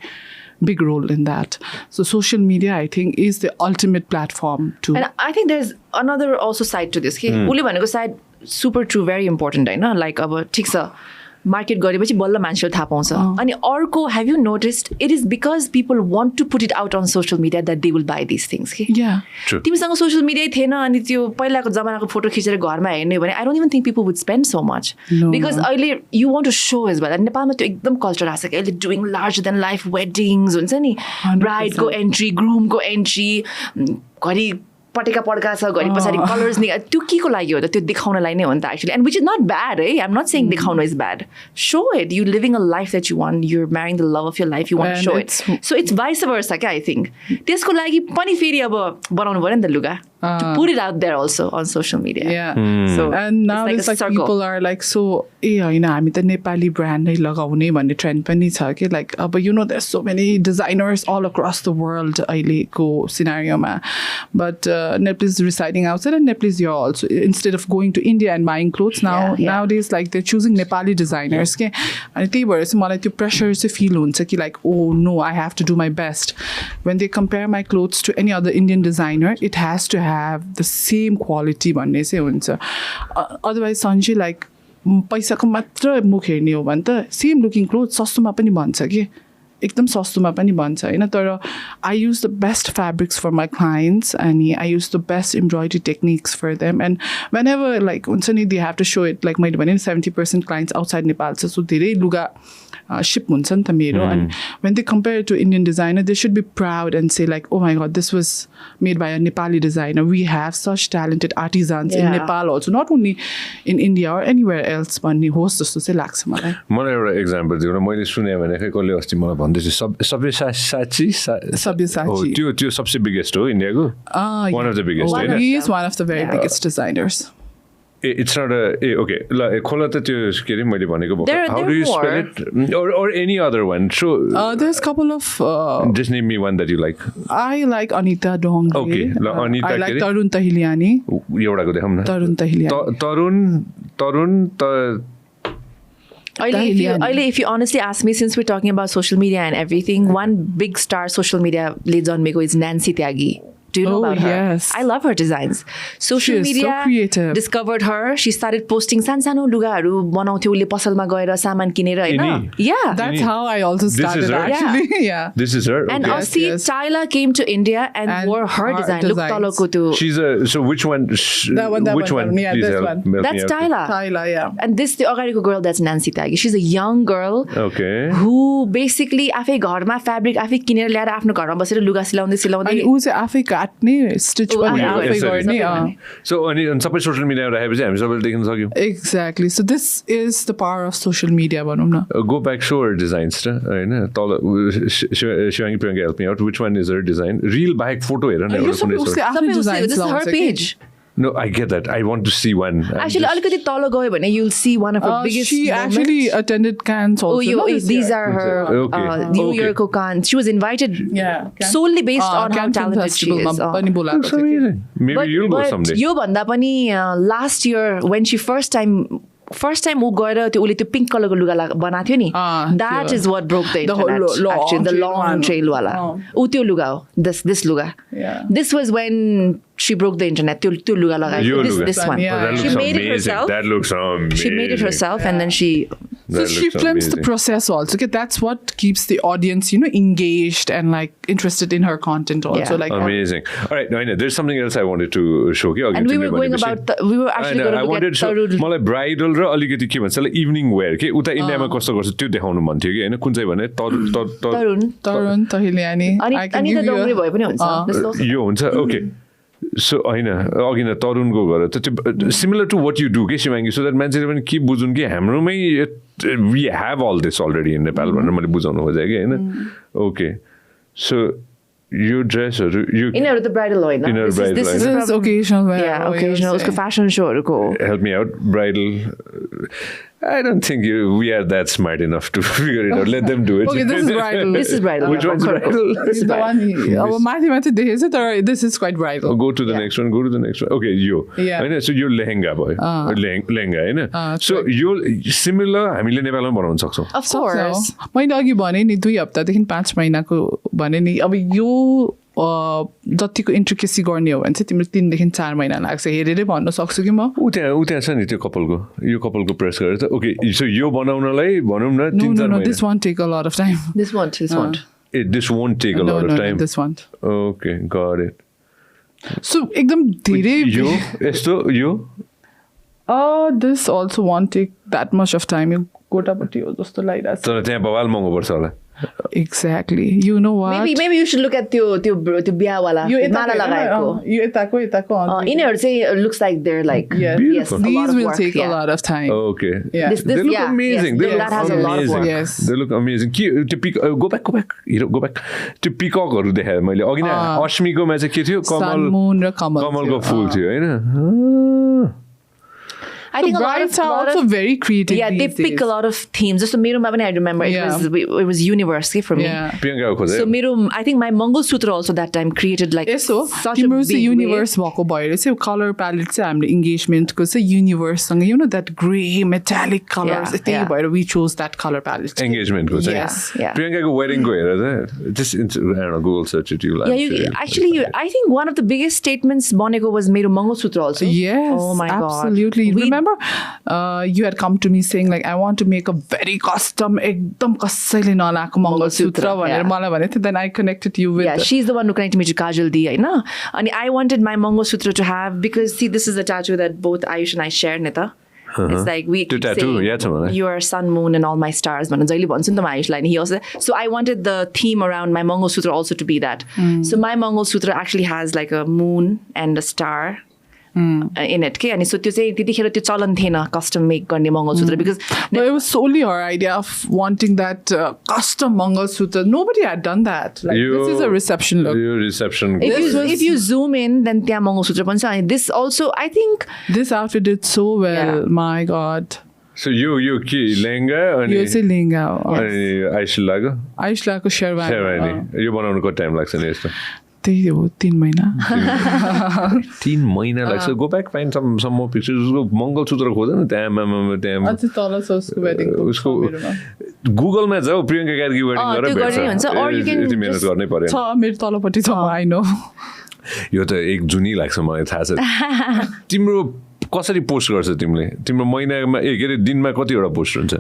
big role in that. So social media, I think, is the ultimate platform to. And I think there's another also side to this. Uli bhaneko side super true, very important, right? Like अब ठीक छ मार्केट गरेपछि बल्ल मान्छेले थाहा पाउँछ अनि अर्को have you noticed it is because people want to put it out on social media that they will buy this things कि तिमीसँग सोसियल मिडिया थिएन अनि त्यो पहिलाको जमानाको फोटो खिचेर घरमा हेर्ने भने I don't even think people would spend so much because अहिले you want to show as well नेपालमा त्यो एकदम कल्चर आएको छ कि अहिले doing larger than life weddings हुन्छ नि ब्राइडको एन्ट्री ग्रुमको एन्ट्री घरि पटेका पड्का छ घरि पछाडि कलर्स त्यो के को लागि हो त त्यो देखाउनलाई नै हो नि त actually and which is not bad है आइ एम नट सेङ देखाउनु is bad so it you living a life that you want your marrying the love of your life you want so it so it's vice versa क्या आई थिङ्क त्यसको लागि पनि फेरि अब बनाउनु पऱ्यो नि त लुगा to put it out there also on social media. Yeah. So and now it's like people are like so होइन हामी त नेपाली ब्रान्ड नै लगाउने भन्ने ट्रेन्ड पनि छ कि लाइक अब you know there so many designers all across the world अहिलेको सिनारियोमा but Nepalese residing outside and Nepalese you're also instead of going to India and buying clothes nowadays like they're choosing Nepali designers के अनि त्यही भएर चाहिँ मलाई त्यो प्रेसर चाहिँ फिल हुन्छ कि like oh no I have to do my best when they compare my clothes to any other Indian designer it has to have the same quality भन्ने चाहिँ हुन्छ otherwise Sanjay like पैसाको मात्र मुख हेर्ने हो भने त सेम लुकिङ क्लोथ सस्तोमा पनि भन्छ कि एकदम सस्तोमा पनि भन्छ होइन तर I use the best fabrics for my clients अनि I use the best embroidery techniques for them and whenever like हुन्छ नि they have to show it like मैले भने 70% क्लाइन्ट्स आउटसाइड नेपाल छ सो धेरै लुगा सिप हुन्छ नि त मेरो and when they compare it to Indian designer they should be proud and say like oh my god this was made by a Nepali designer we have such talented artisans in Nepal also not only in India or anywhere else भन्ने होस् जस्तो चाहिँ लाग्छ मलाई मलाई एउटा एक्जाम्पल दिउँ न मैले सुने भने खै कसले अस्ति मलाई भन्दै थियो सब्यसाची त्यो सबसे बिगेस्ट हो इन्डियाको one of the biggest होइन he is one of the very biggest designers It's not a okay. खोला त त्यो के अरे मैले भनेको how do you spell it or any other one? So there's a couple of just name me one that you like. I like Anita Dongre. Okay, Anita. I like Tarun Tahiliani. एउटाको देखाउँ न. Tarun Tahiliani. Tarun if you honestly ask me, since we're talking about social media and everything, one big star social media leads on Meko is Nancy Tyagi. Do you know about her? Yes. I love her designs. Social media so creative. Discovered her. She started posting सानो लुगाहरू बनाउँथ्यो उले पसलमा गएर सामान किनेर हैन. Yeah. That's how I also started actually. Yeah. This is her. And Aussie Tyla came to India and wore her design. Look taloko to. She's so which one? Which one? Yeah, please this help, one. Help that's Tyla. Tyla, yeah. And this the अगाडिको girl that's Nancy Tyagi. She's a young girl. Okay. Who basically आफै घरमा fabric आफै किनेर ल्याएर आफ्नो घरमा बसेर लुगा सिलाउँदै अनि उ चाहिँ आफै काट्ने stitch पनि आफै गर्ने So अनि सबै सोशल मिडियामा राखेपछि हामी सबैले देख्न सक्यौं Exactly. So this is the power of social media भनौँ न Go back show her designs हैन तल Siwangi Pradhan help me out which one is her design Reel बाहेक फोटो हेर न एउटा कुनै उसले आफ्नो design This is her page. No, I get that. I want to see one. Actually, अलिकति तल गयो भने you'll see one of her biggest She actually attended Cannes also. These are her New York Cannes. She was invited solely based on how talented she is. Looks amazing. Maybe you'll go someday. यो भन्दा पनि last year when she first time ऊ गएर त्यो उले त्यो पिङ्क कलरको लुगा बनाएको थियो नि that is what broke the internet actually the long trail वाला ऊ त्यो लुगा हो this लुगा this was when she broke the internet त्यो लुगा लगायो this one she made it herself that looks amazing she made it herself and then she So she films the process also. Okay, that's what keeps the audience, engaged and like interested in her content also. Like amazing. All right, now there's something else I wanted to show you. And we were going about we were actually going to look at Tarun. मलाई ब्राइडल र अलिकति के भन्छ इभिनिङ वेयर के उता इन्डियामा कस्तो गर्छ त्यो देखाउनु मन थियो कि हैन कुन चाहिँ भने Tarun Tahiliani. Anita Dongre भए पनि हुन्छ यो हुन्छ ओके So हैन अघि न तरुणको घर त त्यो similar to what you do के शिवाङ्गी सो दैट मान्छेले पनि के बुझुन् कि हाम्रोमै we have all this already in Nepal भनेर मैले बुझाउनु खोजेँ कि हैन ओके सो यो ड्रेसहरु यो इनहरु त ब्राइडल होइन this is occasional wear occasional उसको fashion शोहरुको help me out bridal I don't think we are that smart enough to figure it out. Let them do it. Okay, this is bridal. This is bridal. Which one's bridal? This is the one. Mathi देखेछ तर this is quite bridal. Go to the next one. Go to the next one. Okay, yo. Yeah. So यो lehenga boy. Lehenga हैन. So यो similar हामीले नेपालमा बनाउन सक्छौं. Of course. मैले अघि भने नि 2 हप्तादेखि 5 महिनाको भने नि अब यो जतिको इन्ट्रिकेसी गर्ने हो भने चाहिँ तिम्रो 3 देखि 4 महिना लाग्छ हेरेरै भन्न सक्छु कि म उ त्यहाँ छ नि त्यो कपलको यो कपलको प्रेस गरेर त ओके सो यो बनाउनलाई भनौं न 3-4 महिना this won't take a lot of time this won't this won't take a lot of time this won't okay got it so एकदम धेरै यो यस्तो यो this also won't take that much of time यो गोटापट्टि हो जस्तो लागिरहेछ तर त्यहाँ बवाल महँगो पर्छ होला Exactly. You know what? Maybe you should look at त्यो बिहा वाला माला लगाएको यो यताको इनीहरु चाहिँ looks like they're like yes these will take a lot of time. Okay. Yeah. This, they look amazing. That has a lot of work. Yes. They look amazing. Go back. Go back. त्यो पिककहरु देखाए मैले अघि नै अश्मीकोमा चाहिँ के थियो कमल र कमलको फूल थियो हैन I think brides are also very creative. Yeah, they pick a lot of themes. Just मेरो I remember it was university for me. Priyanka खोजे. So मेरो I think my Mangalsutra also that time created like such a big universe भएको भएर चाहिँ color palette चाहिँ हामीले engagement को चाहिँ universe सँग that gray metallic colors त्यही भएर we chose that color palette. Engagement को चाहिँ. Yes. Priyanka को wedding को हेर चाहिँ just I don't know Google search it you like. Yeah, actually I think one of the biggest statements बनेको was मेरो Mangalsutra also. Yes. Oh my god. Absolutely. remember you had come to me saying like I want to make a very custom एकदम कसैले नलाएको मङ्गलसूत्र भनेर मलाई भनेको थियो. Then I connected you with she's the one who connected me to Kajal Di, हैन? अनि I wanted my Mangalsutra to have, because see, this is a tattoo that both Ayush and I share, Nita. It's like we keep saying you are sun, moon and all my stars. He also, so I wanted the theme around my Mangalsutra also to be that. So my Mangalsutra actually has like a moon and a star in it. And so त्यो चाहिँ त्यतिखेर त्यो चलन थिएन custom make गर्ने Mangalsutra, because but it was solely our idea of wanting that custom Mangalsutra. Nobody had done that. Like this is a reception look. If you zoom in, then त्यहाँ Mangalsutra पनि छ. This also, I think this outfit did so well. My God. So you के लेहंगा अनि यो चाहिँ लेहंगा अनि आइशलाको शेरवानी यो बनाउनु कति टाइम लाग्छ नि यस्तो? त्यही हो 3 महिना 3 महिना लाग्छ. Go back find some more pictures. उसको मङ्गलसूत्र खोज न त्यहाँ अझै तल छ उसको वेडिङ उसको गुगलमा जाऊ प्रियङ्का कार्की वेडिङ गरेर भेट्छ. यति मेहनत गर्नै पर्यो. छ मेरो तलपट्टि छ. आई नो यो त एक जुनी लाग्छ मलाई थाहा छ. तिम्रो कसरी पोस्ट गर्छ तिमीले? तिम्रो महिनामा के अरे दिनमा कतिवटा पोस्ट हुन्छ?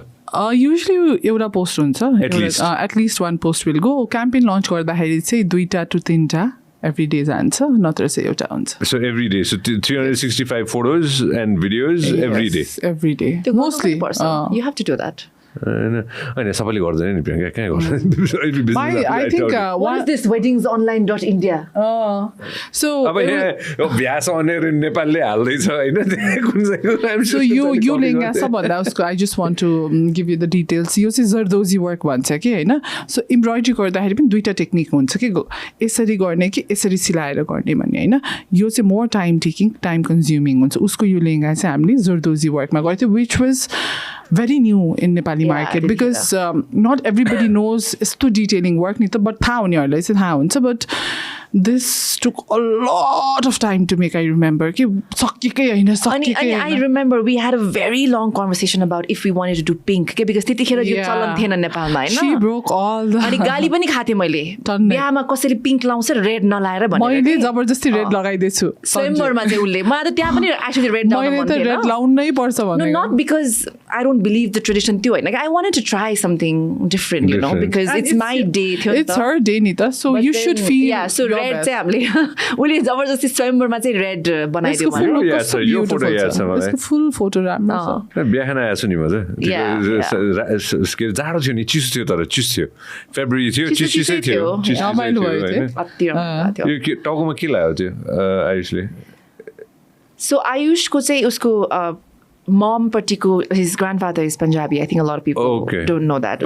युजली एउटा पोस्ट हुन्छ. At least 1 post will go. Campaign launch गर्दाखेरि चाहिँ 2 to 3 every day जान्छ, नत्र चाहिँ एउटा हुन्छ. So every day, so 365 photos and videos every day. Every day. Mostly. You have to do that. होइन सबैले गर्दैन नि प्रियङ्का, कहाँ गर्दैन? I think what is this weddingsoonline.india? So अब यहाँ भ्यास अनेर नेपालले हाल्दैछ हैन कुन चाहिँ. So यो लेहंगा सबभन्दा उसको I just want to give you the details. यो चाहिँ जरदोजी वर्क भन्छ कि हैन. So एम्ब्रोइडरी गर्दाखेरि पनि 2टा टेक्निक हुन्छ कि यसरी गर्ने कि यसरी सिलाएर गर्ने भन्ने हैन. यो चाहिँ more time taking, time consuming हुन्छ. उसको यो लेहंगा चाहिँ हामीले जरदोजी वर्कमा गर्थ्यौँ, which was very new in Nepali market, because not everybody knows यस्तो detailing work नि त, but थाहा हुनेहरूलाई चाहिँ थाहा हुन्छ. But this took a lot of time to make. I remember कि सकिएकै हैन सकिएकै हैन. I remember we had a very long conversation about if we wanted to do pink, because त्यतिखेर यो चलन थिएन नेपालमा हैन. She broke all the. अनि गाली पनि खाथे मैले. बिहामा कसैले पिङ्क लाउँछ रेड नलाएर भनेर. मैले जबरजस्ती रेड लगाइदिएछु स्वयंवरमा चाहिँ उले. मलाई त त्यहाँ पनि actually रेड लाउन मन थिएन. मैले त रेड लाउनै पर्छ भनेको. No, not because I don't believe the tradition त्यो हैन. Like I wanted to try something different, you know, because it's my day. It's her day नि त, so you should feel. Yeah, so red चाहिँ हामीले उले जबरजस्ती स्वयंवरमा चाहिँ रेड बनाइदियो भने. यो फोटो याद छ मलाई. यसको फुल फोटो राम्रो छ. बिहा खान आएछु नि म चाहिँ. जाडो थियो नि, चिसो थियो, तर चिसो थियो. फेब्रुअरी थियो, चिसै थियो. यो टाउकोमा के लाग्यो त्यो आयुषले? So आयुषको चाहिँ उसको mom particular, his grandfather is Punjabi. I think a lot of people don't know that.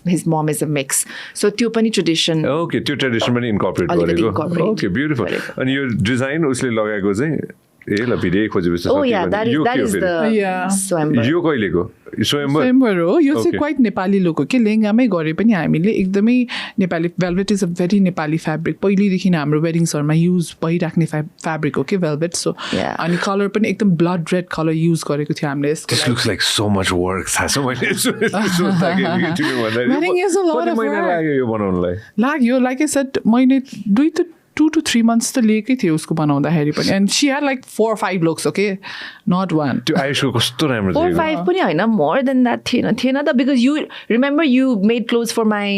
His mom is a mix. So त्यो पनि tradition. Okay, त्यो tradition पनि incorporate गरेको. Okay, beautiful. And your design उसले लगाएको चाहिँ Oh yeah, that is the स्वयंवर. यो कहिलेको? स्वयंवर हो. यो चाहिँ क्वाइट नेपाली लुक हो कि लेहंगामै गरे पनि हामीले एकदमै Nepali. Velvet is a very Nepali fabric. पहिलेदेखि हाम्रो वेडिङ्सहरूमा युज भइराख्ने फ्याब्रिक हो कि वेलभेट. सो अनि कलर पनि एकदम ब्लड रेड कलर युज गरेको थियो हामीले. This looks like so much work. लाग्यो लाइक आई सेड मैले 2 to 3 months त लिएकै थियो उसको बनाउँदाखेरि पनि. And she had like 4 or 5 looks, okay? Not one. त्यो आयुषको कस्तो राम्रो थियो. 4 or 5 पनि हैन, more than that थिएन त, because you remember you made clothes for my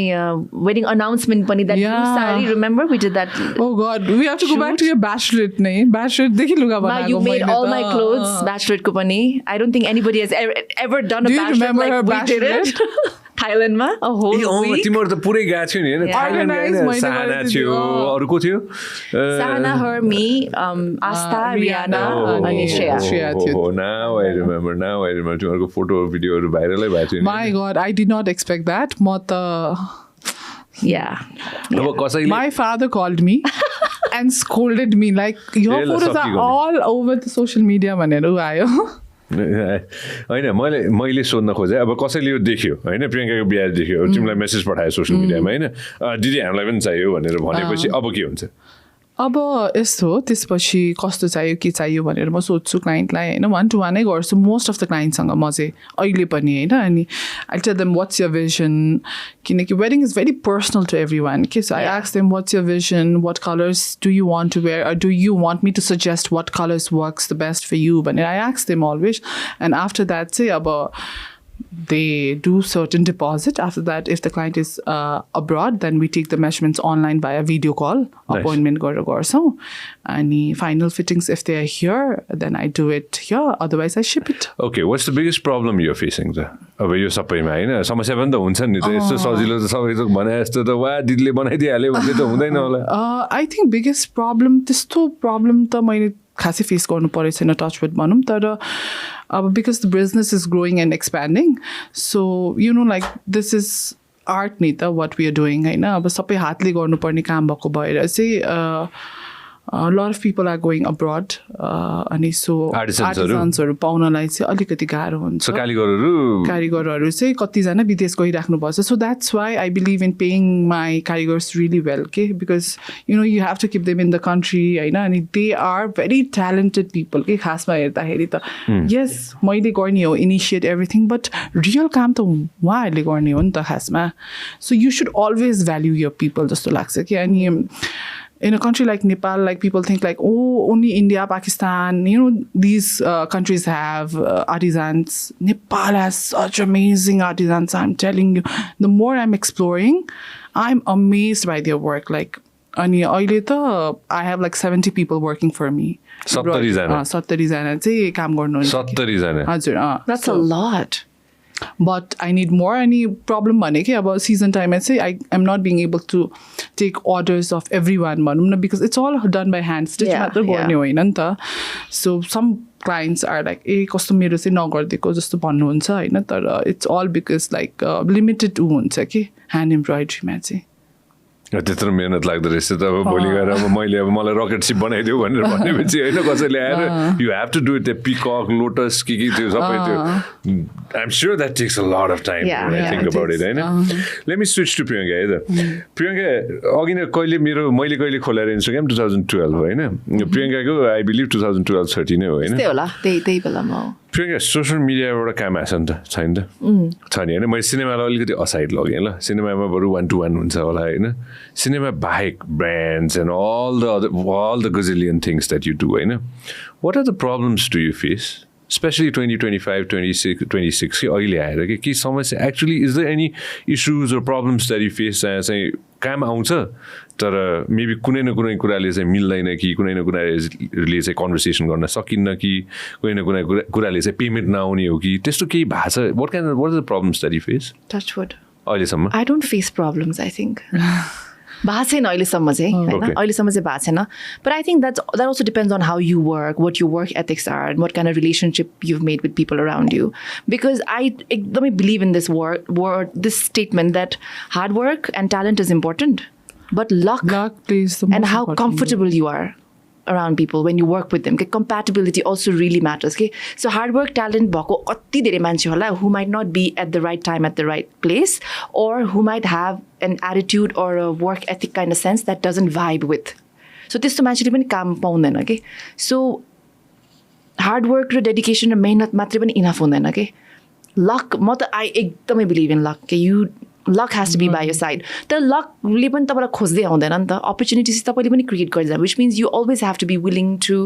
wedding announcement पनि, that blue saree, remember we did that. Oh god, we have to go back to your bachelorette नै. Bachelorette देखि लुगा बनाएको. You made all my clothes bachelorette को पनि. I don't think anybody has ever done a bachelorette like we did it. थाइल्यान्डमा a whole week. तिम्रो त पुरै गएको थियो नि हैन? थाइल्यान्ड साना थियो, अरु को थियो? Sana, her, me, Asta, Rihanna, अनि श्रेया थियो. Now I remember. तिमीहरुको फोटो भिडियोहरु भाइरलै भएको थियो नि. My god, I did not expect that. म त अब कसैले My father called me and scolded me like your photos are all over the social media भनेर आयो. होइन मैले सोध्न खोजेँ. अब कसैले यो देख्यो होइन, प्रियङ्काको बिहा देख्यो, तिमीलाई मेसेज पठायो सोसियल मिडियामा होइन, दिदी हामीलाई पनि चाहियो भनेर भनेपछि अब के हुन्छ? अब यस्तो हो त्यसपछि कस्तो चाहियो के चाहियो भनेर म सोध्छु क्लाइन्टलाई होइन 1-to-1 नै गर्छु मोस्ट अफ द क्लाइन्टसँग म चाहिँ अहिले पनि होइन अनि I tell them what's your vision किनकि wedding is very personal to every one के so I ask them what's your vision what colours do you want to wear do you want me to suggest what colours works the best for you भनेर I ask them always and after that चाहिँ अब they do certain deposit. After that, if the client is abroad, then we take the measurements online via video call. Nice. Appointment garcha. And final fittings, if they are here, then I do it here. Otherwise, I ship it. Okay, what's the biggest problem you're facing there? अब यो सबैमा हैन समस्या पनि त हुन्छ नि त यस्तो सजिलो त सबै त भने जस्तो त वा दिदीले बनाइदिहाल्यो भन्ने त हुँदैन होला I think biggest problem त्यस्तो problem त मैले खासै फेस गर्नु परेको छैन टचवुड भनौँ तर अब because the business is growing and expanding so you know like this is art नि त वाट वी आर डुइङ होइन अब सबै हातले गर्नुपर्ने काम भएको भएर चाहिँ lot of people are going abroad अनि सो आर्टिजन्सहरू पाउनलाई चाहिँ अलिकति गाह्रो हुन्छ कारिगरहरू चाहिँ कतिजना विदेश गइराख्नुपर्छ so that's why I believe in paying my कारिगर्स रियली वेल के because you know you have to keep them in the country होइन अनि they are very talented people के खासमा हेर्दाखेरि त यस मैले गर्ने हो इनिसिएट एभ्रिथिङ बट रियल काम त उहाँहरूले गर्ने हो नि त खासमा so you should always value your people जस्तो लाग्छ कि अनि in a country like Nepal, like people think like, oh, only India, Pakistan, you know, these countries have artisans. Nepal has such amazing artisans, I'm telling you. The more I'm exploring, I'm amazed by their work. Like, अनि अहिले त I have like 70 people working for me. 70 जना चाहिँ काम गर्नुहुन्छ 70 जना हजुर That's a lot. But I need more. Any problem भनेकै अब season time चाहिँ I'm not being able to take orders of everyone भनौँ न because it's all done by hand. Stitch मात्र गर्ने होइन नि त. So some clients are like ए कस्तो मेरो चाहिँ नगरिदिएको जस्तो भन्नुहुन्छ होइन तर it's all because like limited हुन्छ कि hand embroidery मा चाहिँ त्यत्रो मेहनत लाग्दो रहेछ त अब भोलि गएर अब मैले अब मलाई रकेट सिप बनाइदेऊ भनेर भनेपछि होइन कसैले आएर you have to do it peacock lotus के थियो सबै त्यो I am sure that takes a lot of time I think about it होइन let me switch to Priyanka है त प्रियङ्का अघि नै मैले कहिले खोलेर इन्स्टाग्राम 2012 होइन प्रियङ्काको आई बिलिभ 2012-13 नै हो होइन प्रियङ्का सोसियल मिडियाबाट काम आएछ नि त छैन त छ नि होइन मैले सिनेमालाई अलिकति असाइड लगेँ ल सिनेमामा बरु 1-to-1 हुन्छ होला होइन सिनेमा बाहेक brands and all the gazillion things that you do होइन what are the problems do you face especially 2025 26 कि अहिले आएर कि समस्या actually is there any issues or problems that you face चाहिँ काम आउँछ तर मेबी कुनै न कुनै कुराले चाहिँ मिल्दैन कि कुनै न कुराले चाहिँ कन्भर्सेसन गर्न सकिन्न कि कुनै न कुनै कुराले चाहिँ पेमेन्ट नआउने हो कि त्यस्तो केही भएको छ what are the problems that you face Touchwood अहिलेसम्म I don't face problems I think भएको छैन अहिलेसम्म चाहिँ होइन अहिलेसम्म चाहिँ भएको छैन but I think that also depends on how you work, what your work ethics are and what kind of relationship you've made with people around you because I एकदमै believe in this word this statement that hard work and talent is important but luck plays the most and how comfortable you are around people when you work with them compatibility also really matters okay so hard work talent भएको कति धेरै मान्छे होला who might not be at the right time at the right place or who might have an attitude or a work ethic kind of sense that doesn't vibe with so त्यस्तो मान्छेले पनि काम पाउँदैन के so hard work र dedication र मेहनत मात्रै पनि इनफ हुँदैन के luck म त I एकदमै believe in luck के luck has to be by your side तर luckले पनि तपाईँलाई खोज्दै आउँदैन नि त opportunities तपाईँले पनि क्रिएट गरिदिन्छ which means you always have to be willing to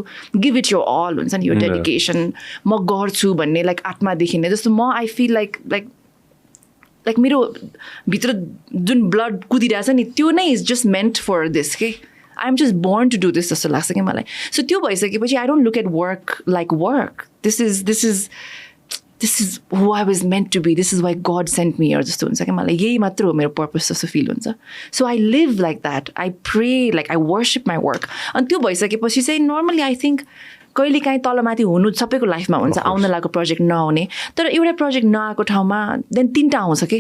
give it your all हुन्छ नि your dedication म गर्छु भन्ने लाइक आत्मादेखि नै जस्तो म I feel like मेरो भित्र जुन ब्लड कुदिरहेछ नि त्यो नै is just meant for this के I'm just born to do this जस्तो लाग्छ कि मलाई so त्यो भइसकेपछि I don't look at work like work this is who I was meant to be this is why God sent me or जस्तो हुन्छ कि मलाई यही मात्र हो मेरो पर्पस जस्तो फिल हुन्छ so I live like that I pray like I worship my work अनि त्यो भइसकेपछि चाहिँ नर्मली I think कहिले काहीँ तलमाथि हुनु सबैको लाइफमा हुन्छ आउन लागेको प्रोजेक्ट नआउने तर एउटा प्रोजेक्ट नआएको ठाउँमा देन 3टा आउँछ कि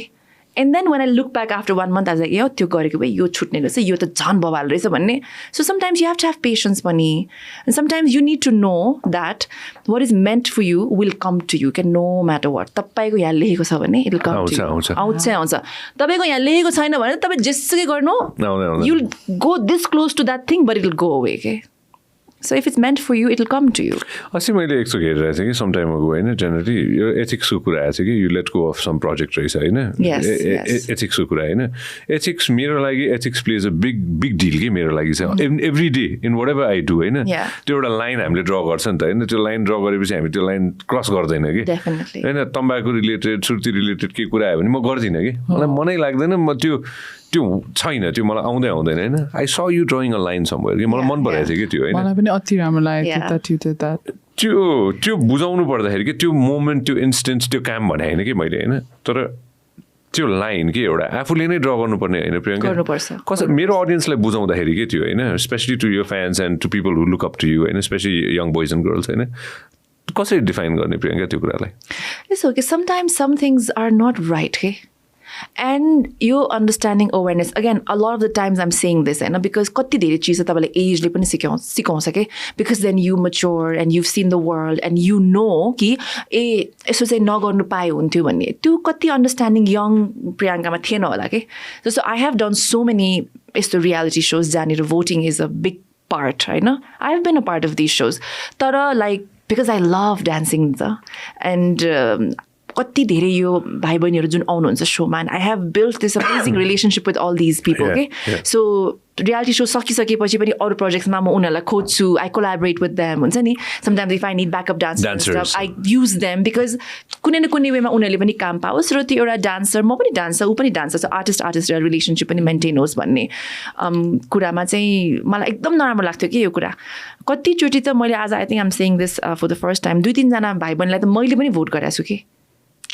And then when I look back after 1 month, I was like, yo, त्यो गरेको भए यो छुट्ने रहेछ, यो त झन् बवाल रहेछ भन्ने. So sometimes you have to have patience पनि. And sometimes you need to know that what is meant for you will come to you, no matter what. तपाईको यहाँ लेखेको छ भने it will come to you. आउँछ. तपाईको यहाँ लेखेको छैन भने तपाईँ जेसुकै गर्नु, you'll go this close to that thing, but it will go away, okay? So if it's meant for you, it will come to you. अस्ति मैले एकचोटि हेरिरहेको थिएँ कि सम टाइम अगो होइन जेनरली यो एथिक्सको कुरा आएको छ कि you let go of some project रहेछ होइन एथिक्सको कुरा होइन एथिक्स मेरो लागि ethics plays a big deal कि मेरो लागि चाहिँ every day in whatever I do होइन त्यो एउटा लाइन हामीले ड्र गर्छ नि त होइन त्यो लाइन ड्र गरेपछि हामी त्यो लाइन क्रस गर्दैन कि होइन तम्बाकु रिलेटेड सुर्ती रिलेटेड केही कुरा आयो भने म गर्दिनँ कि मलाई मनै लाग्दैन म त्यो छैन त्यो मलाई आउँदैन होइन आई स you drawing a line somewhere कि मलाई मन परेको थियो कि त्यो होइन मलाई पनि अति राम्रो लाग्यो त्यो बुझाउनु पर्दाखेरि कि त्यो मोमेन्ट त्यो इन्स्टेन्स त्यो काम भने होइन कि मैले होइन तर त्यो लाइन के एउटा आफूले नै ड्र गर्नुपर्ने होइन प्रियङ्का कसै मेरो अडियन्सलाई बुझाउँदाखेरि के थियो होइन specially to your fans and to people who look up to you होइन specially young boys and girls होइन कसरी डिफाइन गर्ने प्रियङ्का त्यो कुरालाई it's okay sometimes some things are not right के And you understanding awareness again a lot of the times I'm saying this and because कति धेरै चीज तपाईले एजले पनि सिकाउँछ के because then you mature and you've seen the world and you know कि यसो चाहिँ नगर्नु पाए हुन्थ्यो भन्ने त्यो कति understanding young प्रियङ्कामा थिएन होला के so I have done so many यस्तो reality shows जहाँनिर voting is a big part होइन I have been a part of these shows तर like because I love dancing and कति धेरै यो भाइ बहिनीहरू जुन आउनुहुन्छ सोमा and I have built this amazing relationship with all these people के सो रियालिटी सो सकिसकेपछि पनि अरू प्रोजेक्ट्समा म उनीहरूलाई खोज्छु आई कोलाबोरेट विथ देम हुन्छ नि sometimes if I need backup dancers I use them because कुनै न कुनै वेमा उनीहरूले पनि काम पाओस् र त्यो एउटा डान्सर म पनि डान्सर ऊ पनि डान्सर सो आर्टिस्ट रिलेसनसिप पनि मेन्टेन होस् भन्ने कुरामा चाहिँ मलाई एकदम नराम्रो लाग्थ्यो कि यो कुरा कतिचोटि त मैले आज I think I'm saying this for the first time 2-3 जना भाइ बहिनीलाई त मैले पनि भोट गरेको छु कि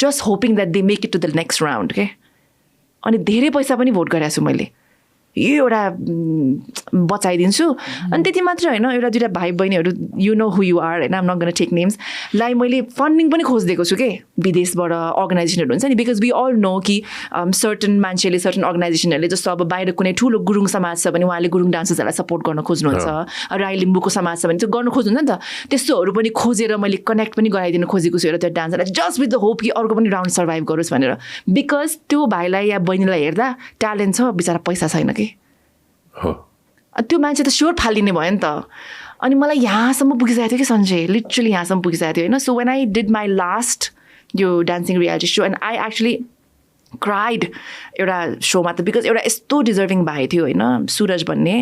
just hoping that they make it to the next round okay अनि धेरै पैसा पनि भोट गरेको छु मैले यो एउटा बचाइदिन्छु अनि त्यति मात्र होइन एउटा दुईटा भाइ बहिनीहरू you know who you are होइन I'm not gonna take names लाई मैले फन्डिङ पनि खोजिदिएको छु के विदेशबाट अर्गनाइजेसनहरू हुन्छ नि बिकज वी अल नो कि सर्टन मान्छेले सर्टन अर्गनाइजेसनहरूले जस्तो अब बाहिर कुनै ठुलो गुरुङ समाज छ भने उहाँले गुरुङ डान्सर्सहरूलाई सपोर्ट गर्न खोज्नुहुन्छ राई लिम्बूको समाज छ भने त्यो गर्न खोज्नुहुन्छ नि त त्यस्तोहरू पनि खोजेर मैले कनेक्ट पनि गराइदिनु खोजेको छु एउटा त्यो डान्सरलाई जस्ट विथ द होप कि अर्को पनि राउन्ड सर्भाइभ गरोस् भनेर बिकज त्यो भाइलाई या बहिनीलाई हेर्दा ट्यालेन्ट छ बिचरा पैसा छैन कि त्यो मान्छे त स्योर फालिदिने भयो नि त अनि मलाई यहाँसम्म पुगिसकेको थियो कि सञ्जय लिटरली यहाँसम्म पुगिसकेको थियो होइन so when I did my last यो dancing reality show and I actually cried एउटा सोमा त बिकज एउटा यस्तो डिजर्भिङ भाइ थियो होइन सुरज भन्ने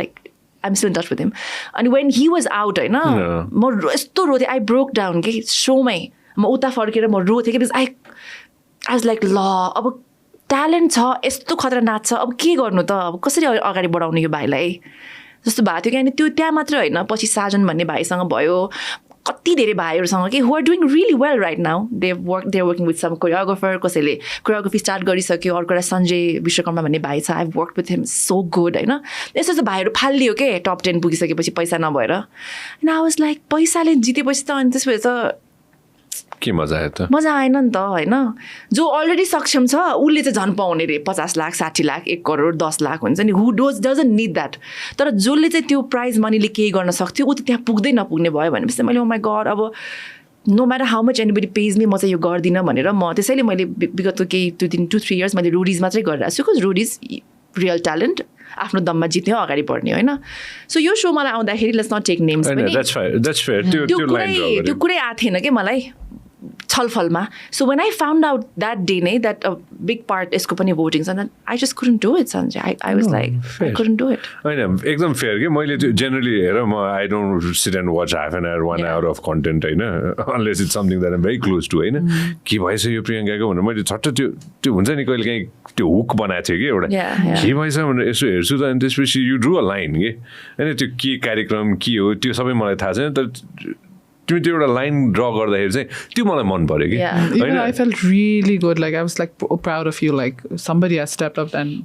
like I'm still in touch with him अनि वेन हि वाज आउट होइन म यस्तो रोथेँ आई ब्रोक डाउन कि सोमै म उता फर्केर म रोथेँ कि बिकज आई वाज लाइक ल अब ट्यालेन्ट छ यस्तो खतरा नाच्छ अब के गर्नु त अब कसरी अगाडि बढाउने यो भाइलाई जस्तो भएको थियो कि अनि त्यो त्यहाँ मात्र होइन पछि साजन भन्ने भाइसँग भयो कति धेरै भाइहरूसँग कि who are doing really well right now they are working with some choreographer कसैले कोरियोग्राफी स्टार्ट गरिसक्यो अर्को एउटा सञ्जय विश्वकर्मा भन्ने भाइ छ I work with him so good होइन यस्तो यस्तो भाइहरू फालिदियो के टप 10 पुगिसकेपछि पैसा नभएर एन्ड आई वाज लाइक पैसाले जितेपछि त अनि त्यसपछि त के मजा आयो त मजा आएन नि त होइन जो अलरेडी सक्षम छ उसले चाहिँ झन् पाउने रे 50 लाख 60 लाख 1 करोड 10 लाख हुन्छ नि हु डजन्ट निड द्याट तर जसले चाहिँ त्यो प्राइज मनीले केही गर्न सक्थ्यो ऊ त त्यहाँ पुग्दै नपुग्ने भयो भनेपछि मैले ओ माई गड अब no matter how much anybody pays me म चाहिँ यो गर्दिनँ भनेर म त्यसैले मैले विगतको केही 2-3 years मैले रोडिज मात्रै गरिरहेको छु बिकज रोडिज रियल ट्यालेन्ट आफ्नो दममा जित्यो अगाडि बढ्ने होइन सो यो सो मलाई आउँदाखेरि लेट्स नट टेक नेम्स त्यो कुरै आएको थिएन कि मलाई छलफलमा so when I found out that day नै द्याट अ बिग पार्ट यसको पनि भोटिङ छ I just couldn't do it Sanjay I was like I couldn't do it होइन एकदम फेयर कि मैले त्यो जेनरली हेर म I don't sit and watch half an hour 1 hour of content होइन unless it's something that am very close to होइन के भएछ यो प्रियङ्काको भनेर मैले झट्ट त्यो हुन्छ नि कहिले काहीँ त्यो हुक बनाएको थियो कि एउटा के भएछ भनेर यसो हेर्छु त अनि त्यसपछि यु ड्रु अ लाइन कि होइन त्यो के कार्यक्रम के हो त्यो सबै मलाई थाहा छैन तर तिमी त्यो एउटा लाइन ड्र गर्दाखेरि चाहिँ त्यो मलाई मन पर्यो कि Even I felt really good. Like I was like proud of you. Like somebody has stepped up and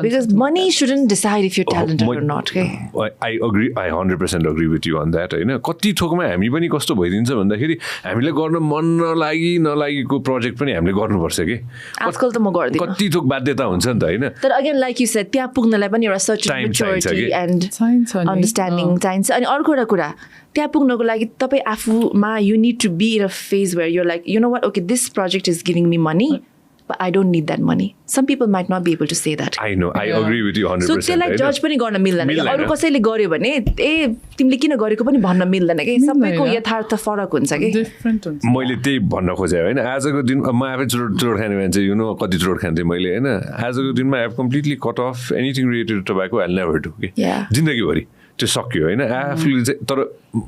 because money shouldn't decide if you're talented or not. Okay. I agree. I 100% agree with you on that. होइन कति थोकमा हामी पनि कस्तो भइदिन्छ भन्दाखेरि हामीले गर्न मन नलागेको प्रोजेक्ट पनि हामीले गर्नुपर्छ कि आजकल त म गर्दिनँ कति थोक बाध्यता हुन्छ नि त होइन तर अगेन लाइक यु सेड त्यहाँ पुग्नलाई पनि एउटा सर्टेन म्याच्योरिटी एन्ड अन्डरस्ट्यान्डिङ चाहिन्छ अनि अर्को एउटा कुरा त्यहाँ पुग्नको लागि तपाईँ आफूमा you need to be in a phase where you're like you know what okay this project is giving me money but I don't need that money. Some people might not be able to say that. I know. I agree with you 100%. So त्यसलाई जज पनि गर्न मिल्दैन कि अरू कसैले गर्यो भने ए तिमीले किन गरेको पनि भन्न मिल्दैन कि सबैको यथार्थ फरक हुन्छ कि डिफरेन्ट हुन्छ मैले त्यही भन्न खोजेँ होइन आजको दिन म आफै चुरोट खाने मान्छे यु नो कति चुरोट खान्थेँ मैले होइन आजको दिनमा I have completely cut off anything related to tobacco I never do कि जिन्दगीभरि त्यो सक्यो होइन आफूले चाहिँ तर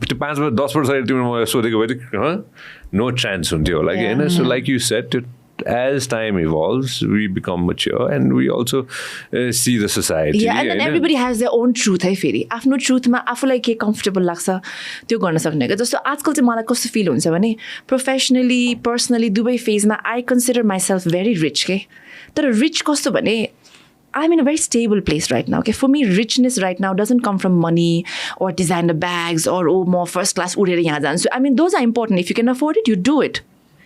त्यो 5 वर्ष 10 वर्ष तिमीले मलाई सोधेको भए नो चान्स हुन्थ्यो होला कि होइन सो लाइक यु सेड त्यो as time evolves, we become mature and we also see the society. Yeah, and then everybody has their own truth. है फेरि आफ्नो ट्रुथमा आफूलाई के कम्फर्टेबल लाग्छ त्यो गर्न सक्ने क्या जस्तो आजकल चाहिँ मलाई कस्तो फिल हुन्छ भने प्रोफेसनली पर्सनली दुवै फेजमा I consider myself very rich के तर रिच कस्तो भने I'm in a very stable place right now. Okay, for me, richness right now doesn't come from money or designer bags or more first class उडेर यहाँ जान्छु. I mean, those are important. If you can afford it, you do it.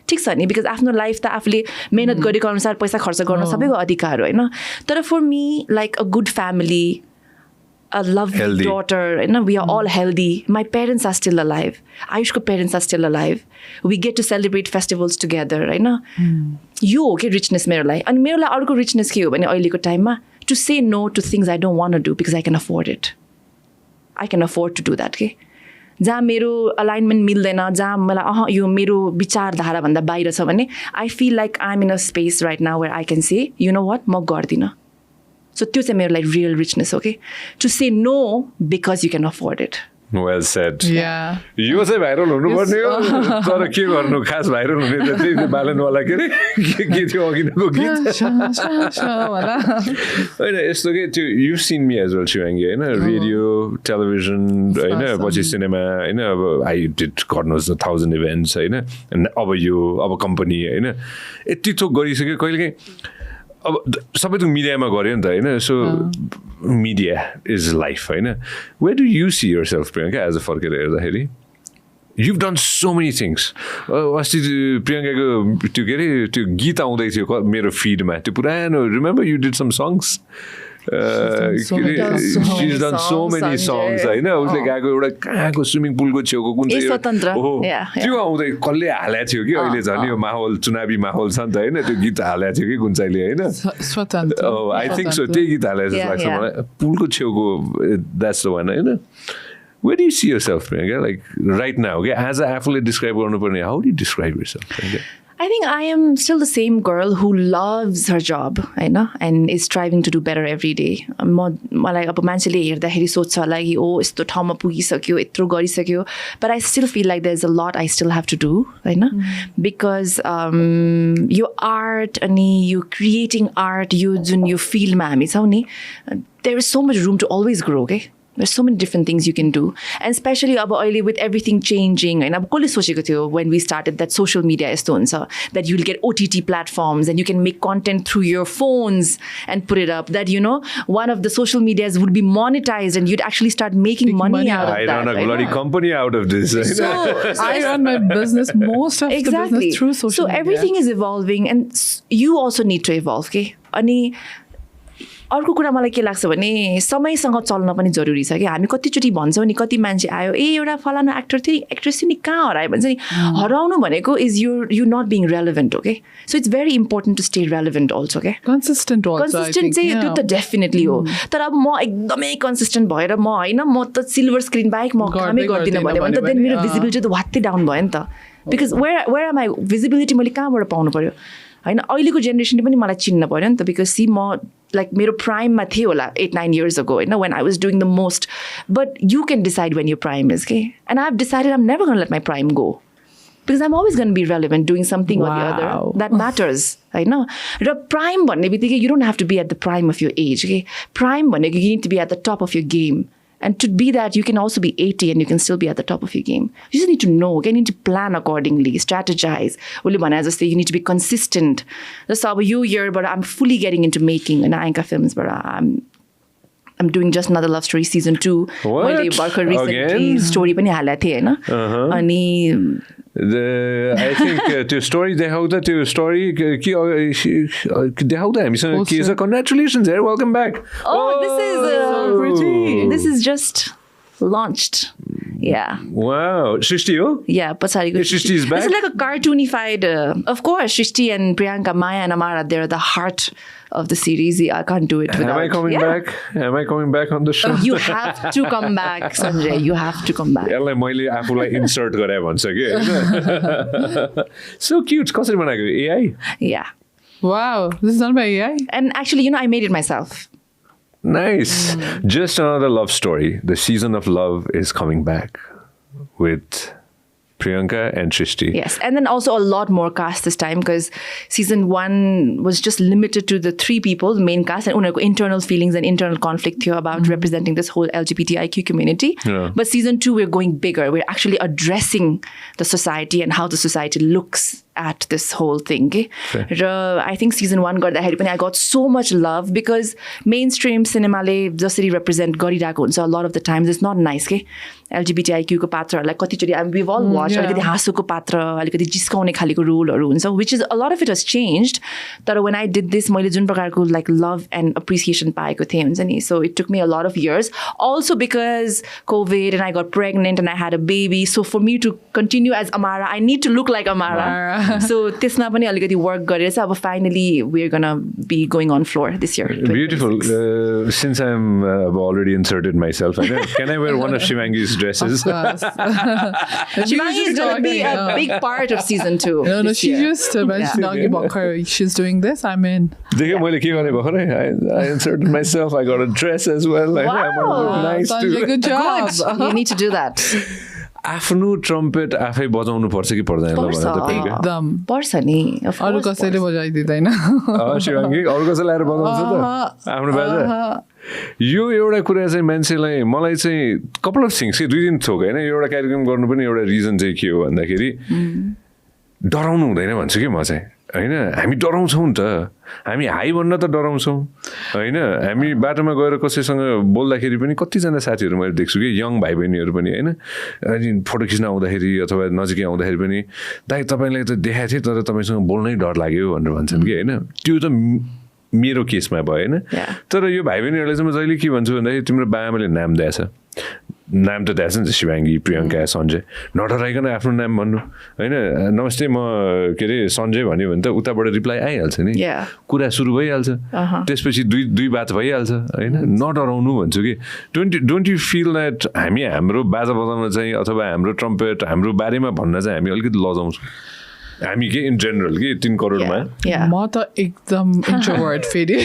ठिक छ नि बिकज आफ्नो लाइफ त आफूले मेहनत गरेको अनुसार पैसा खर्च गर्न सबैको अधिकार हो होइन तर for me like a good family a lovely daughter होइन we are all healthy my parents are still alive आयुषको parents are still alive we get to celebrate festivals together होइन यो हो कि richness मेरो लागि अनि मेरो लागि अर्को richness के हो भने अहिलेको टाइममा to say no to things I don't want to do because I can afford it I can afford to do that के जहाँ मेरो अलाइनमेन्ट मिल्दैन जहाँ मलाई यो मेरो विचारधाराभन्दा बाहिर छ भने I feel like I am in a space right now where I can say you know what म गर्दिनँ सो त्यो चाहिँ मेरो लागि रियल रिचनेस हो कि to say no because you can afford it Well said. Yeah. यो चाहिँ भाइरल हुनुपर्ने हो तर के गर्नु खास भाइरल हुने त त्यही बालनवाला के अरे के थियो अघिको गीत होइन यस्तो के त्यो you seen me as well Shivangi होइन रेडियो टेलिभिजन होइन पछि सिनेमा होइन अब I did God knows 1000 events होइन अब यो अब कम्पनी होइन यति थोक गरिसक्यो कहिलेकाहीँ अब सबै त मिडियामा गऱ्यो नि त होइन सो मिडिया इज लाइफ होइन where do you see yourself Priyanka as a फर्केर हेर्दाखेरि you've done so many things अस्ति प्रियङ्काको त्यो के अरे त्यो गीत आउँदै थियो मेरो फिडमा त्यो पुरानो remember you did some songs she's done so many songs होइन उसले गाएको एउटा कहाँको स्विमिङ पुलको छेउको कुन चाहिँ त्यो आउँदै कसले हालेको थियो कि अहिले झन् यो माहौल चुनावी माहौल छ नि त होइन त्यो गीत हालेको थियो कि गुन्चाइले होइन आई थिङ्क सो त्यही गीत हालेको जस्तो लाग्छ मलाई पुलको छेउको द्याट्स द वान होइन Where do you see yourself, Priyanka? Like right now, okay? As a athlete, describe how do you describe yourself, Priyanka? I think I am still the same girl who loves her job, I know, and is striving to do better every day. मलाई अब मान्छेले हेर्दाखेरि सोध्छ होला कि ओ यस्तो ठाउँमा पुगिसक्यो यत्रो गरिसक्यो but I still feel like there's a lot I still have to do, होइन because यो art अनि यो creating art यो जुन यो फिल्डमा हामी छौँ नि there is so much room to always grow, okay? There's so many different things you can do. And especially with everything changing, and when we started that social media is that you'll get OTT platforms and you can make content through your phones and put it up. That, you know, one of the social medias would be monetized and you'd actually start making money out of that. I run a bloody company out of this. So I run my business, most of the business through social media. So everything is evolving and you also need to evolve, okay? अनि अर्को कुरा मलाई के लाग्छ भने समयसँग चल्न पनि जरुरी छ कि हामी कतिचोटि भन्छौँ नि कति मान्छे आयो ए एउटा फलानु एक्टर थियो एक्ट्रेस थियो नि कहाँ हरायो भन्छ नि हराउनु भनेको is you not being relevant okay so it's very important to stay relevant also के कन्सिस्टेन्ट चाहिँ त्यो त डेफिनेटली हो तर अब म एकदमै कन्सिस्टेन्ट भएर म होइन म त सिल्भर स्क्रिन बाहेक म कामै गर्दिनँ भने त देन मेरो भिजिबिलिटी त वात्तै डाउन भयो नि त because where are my visibility मैले कहाँबाट पाउनु पऱ्यो होइन अहिलेको जेनेरेसनले पनि मलाई चिन्न पऱ्यो नि त बिकज सी म लाइक मेरो प्राइममा थियो होला 8-9 years ago होइन when I was doing the most but you can decide when your prime is okay and I've decided I'm never going to let my prime go because I'm always going to be relevant doing something or the other that matters होइन र prime भन्ने बित्तिकै you don't have to be at the prime of your age okay prime भनेको you need to be at the top of your game And to be that, you can also be 80 and you can still be at the top of your game. You just need to know, you need to plan accordingly, strategize. You need to be consistent. So year, but I'm fully getting into making Anka films, but I'm doing Just Another Love Story season 2. What? Recently story pani haleko थिए हैन अनि I think त्यो story देखाउँदा त्यो story के देखाउँदा हामीसँग के छ congratulations here welcome back this is so pretty. This is just launched. Yeah. Wow. Shrishti ho? Yeah, Pasariko. Shrishti is back? It's like a cartoonified, of course, Shrishti and Priyanka, Maya and Amara, they're the heart of the series. I can't do it without. Am I coming back? Am I coming back on the show? You have to come back, Sanjay. You have to come back. यसलाई मैले आफूलाई insert गरे भन्छ के. So cute. कसरी बनाएको? AI? Yeah. Wow. This is done by AI? And actually, I made it myself. Nice. Just Another Love Story. The season of love is coming back with Priyanka and Shrishti. Yes. And then also a lot more cast this time because season 1 was just limited to the 3 people, the main cast, and internal feelings and internal conflict here about representing this whole LGBTIQ community. Yeah. But season 2, we're going bigger. We're actually addressing the society and how the society looks at this whole thing. I think season 1 I got so much love because mainstream cinema just represent a lot of the times it's not nice. LGBTIQ ko patra like we've all watched hasuko patra alikati jiskaune khaleko roleharu huncha which is a lot of it has changed. But when I did this मैले जुन प्रकारको like love and appreciation पाएको थिएँ हुन्छ नि. So it took me a lot of years also because COVID and I got pregnant and I had a baby. So for me to continue as Amara I need to look like Amara. So त्यसमा पनि अलिकति work गरेर चाहिँ अब finally we're gonna be going on floor this year. Beautiful. Since I'm already inserted myself, can I wear one of Siwangi's dresses? Shivangi is going to be a big part of season 2. No, she just mentioned talking about her. She's doing this. I'm in. I inserted myself. I got a dress as well. Wow. I'm gonna look nice too. Good job. Good. You need to do that. आफ्नो ट्रम्पेट आफै बजाउनु पर्छ कि पर्दैन एकदम पर्छ नि अरु कसैले बजाइदिदैन शिवांगी अरु कसैले आएर बजाउँछ त आफ्नो बाजा यो एउटा कुरा चाहिँ मान्छेलाई मलाई चाहिँ कपल अफ थिङ्स के 2 दिन थोक हैन एउटा कार्यक्रम गर्नु पनि एउटा रिजन चाहिँ के हो भन्दाखेरि डराउनु हुँदैन भन्छु कि म चाहिँ हैन हामी डराउँछौं नि त हामी हाई भन्न त डराउँछौं हैन हामी बाटोमा गएर कसैसँग बोल्दाखेरि पनि कति जना साथीहरु मैले देख्छु कि यङ भाइ बहिनीहरु पनि हैन अनि फोटो खिच्न आउँदाखेरि अथवा नजिकै आउँदाखेरि पनि दाइ तपाईलाई त देखाएको थिए तर तपाईसँग बोल्नै डर लाग्यो भनेर भन्छन् कि हैन त्यो त मेरो केसमा भयो हैन तर यो भाइ बहिनीहरुले चाहिँ म जहिले के भन्छु भन्दाखेरि तिम्रो बाआमाले नाम दिएछ नाम त दिएछ नि शिवांगी प्रियंका सञ्जय नडराइकन आफ्नो नाम भन्नु हैन नमस्ते म के रे सञ्जय भन्यो भने त उताबाट रिप्लाई आइहाल्छ नि कुरा सुरु भइहाल्छ त्यसपछि दुई बात भइहाल्छ हैन नडराउनु भन्छु कि डोन्ट यु फिल दैट हामी हाम्रो बाजा बजाउन चाहिँ अथवा हाम्रो ट्रम्पेट हाम्रो बारेमा भन्न चाहिँ हामी अलिकति लजाउँछौँ हामी के इन जनरल के 3 करोडमा म त एकदम इन्ट्रोभर्ट फेरि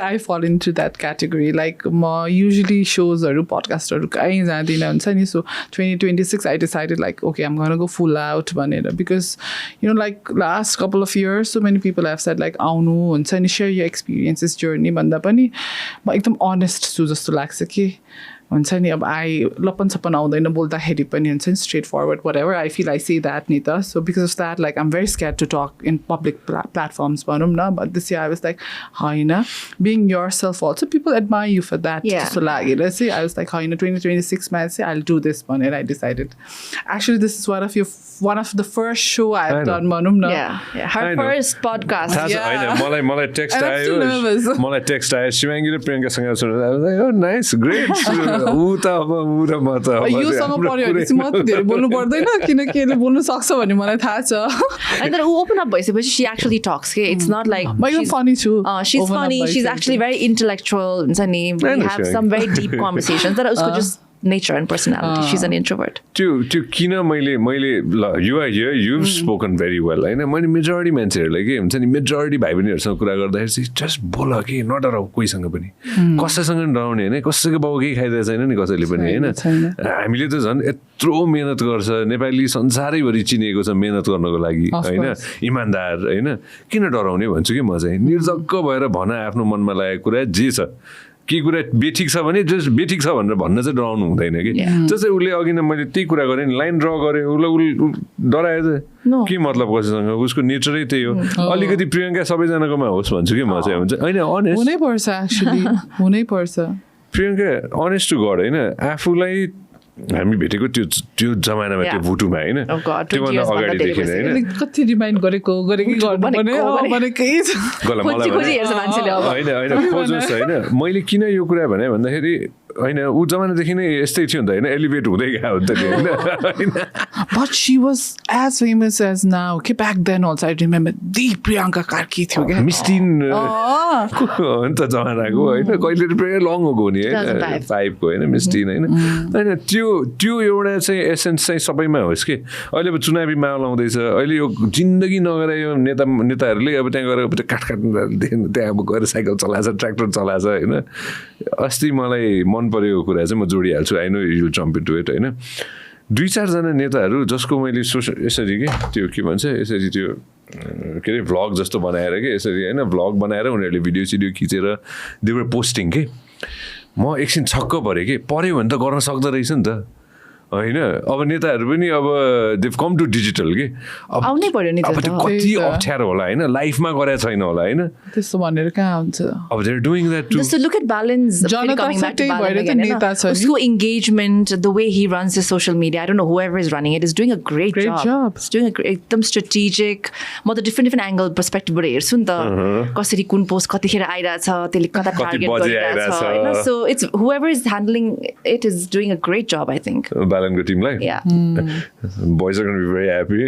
I fall into that category like म युजली सोजहरू पडकास्टहरू कहीँ जाँदिनँ हुन्छ नि so 2026 I decided like okay I'm gonna go full out भनेर because you know like last couple of years so many people have said like आउनु हुन्छ नि सेयर यर एक्सपिरियन्सेस जर्नी भन्दा पनि म एकदम अनेस्ट छु जस्तो लाग्छ कि हुन्छ नि अब लपन सपन आउँदैन बोल्दाखेरि पनि हुन्छ नि straightforward whatever I feel I say that नि त so because of that like I am very scared to talk in public platforms भनौँ न but this I was like होइन being yourself also people admire you for that जस्तो लागेर चाहिँ आई वाज लाइक होइन 2026मा चाहिँ आई विल डु दिस भनेर I decided actually this is one of the first show I've done भनौँ न her first podcast मलाई टेक्स्ट आयो शिवांगी र प्रियंकासँग सुनेर नाइस ग्रेट योसँग पर्यो भने म त धेरै बोल्नु पर्दैन किनकि यसले बोल्नु सक्छ भन्ने मलाई थाहा छ अनि तर ऊ ओपन अप भइसकेपछि she actually talks के it's not like म एकदम फनी छु she's funny she's actually very intellectual हुन्छ नि we have some very deep conversations तर उसको just nature and personality she's an introvert त्यो किन मैले ल you are here you've spoken very well हैन मैले मेजोरिटी मान्छेहरुलाई के हुन्छ नि मेजोरिटी भाइ बहिनीहरुसँग कुरा गर्दाखेरि चाहिँ जस्ट बोल के नडराउ कोहीसँग पनि कसैसँग नि डराउने हैन कसैको बाउ केही खाइदिएको छैन नि कसैले पनि हैन हामीले त झन् यत्रो मेहनत गर्छ नेपाली संसारैभरि चिनेको छ मेहनत गर्नको लागि हैन इमानदार हैन किन डराउने भन्छु कि म चाहिँ निर्धक्क भएर भन आफ्नो मनमा लागेको कुरा जे छ केही कुरा बेठिक छ भने जस्ट बेठिक छ भनेर भन्न चाहिँ डराउनु हुँदैन कि जस्तै उसले अघि नै मैले त्यही कुरा गरेँ नि लाइन ड्र गरेँ उसलाई डरायो त के मतलब कसैसँग उसको नेचरै त्यही हो अलिकति प्रियङ्का सबैजनाकोमा होस् भन्छु कि म चाहिँ हुन्छ होइन अनेस्ट हुनैपर्छ एक्चुली हुनैपर्छ प्रियङ्का अनेस्ट टु गड होइन आफूलाई हामी भेटेको त्यो जमानामा त्यो भुटुमा होइन त्योभन्दा अगाडिदेखि होइन कति रिमाइन्ड गरेको होइन खोजोस् होइन मैले किन यो कुरा भने भन्दाखेरि होइन ऊ जमानादेखि नै यस्तै थियो नि त होइन एलिभेट हुँदै गयो नि त होइन But she was as famous as now. Okay, back then also I remember the Priyanka Karki थियो क्या मिस्टिन हो नि त जमानाको होइन कहिले पुरै लङ हो नि होइन 5 को होइन मिस्टिन होइन होइन त्यो एउटा चाहिँ एसेन्स चाहिँ सबैमा होस् कि अहिले अब चुनावी माहौल आउँदैछ अहिले यो जिन्दगी नगरे यो नेताहरूले अब त्यहाँ गएर काठ त्यहाँ अब गएर साइकल चलाएछ ट्र्याक्टर चलाएछ होइन अस्ति मलाई मन परेको कुरा चाहिँ म जोडिहाल्छु I know you jump into it होइन 2-4 नेताहरू जसको मैले यसरी के त्यो के भन्छ यसरी त्यो के अरे भ्लग जस्तो बनाएर के यसरी होइन भ्लग बनाएर उनीहरूले भिडियो सिडियो खिचेर दे वर पोस्टिङ के म एकछिन छक्क परेँ कि पऱ्यो भने त गर्न सक्दो रहेछ नि त होइन अब नेताहरू पनि अब देव कम टु डिजिटल के आउनै पर्यो नि अब त्यो कति अप्ठ्यारो होला होइन लाइफमा गरेको छैन होला होइन त्यस्तो भनेर कहाँ हुन्छ अब they are doing that to just look at balance उसको engagement the way he runs his social media I don't know whoever is running it is doing a great job it's doing एकदम स्ट्रेटेजिक म त डिफ्रेन्ट एङ्गल पर्सपेक्टिभबाट हेर्छु नि त कसरी कुन पोस्ट कतिखेर आइरहेछ त्यसले कता टार्गेट गरिरहेछ होइन so it's whoever is handling it is doing a great job I think Balango team like boys are going to be very happy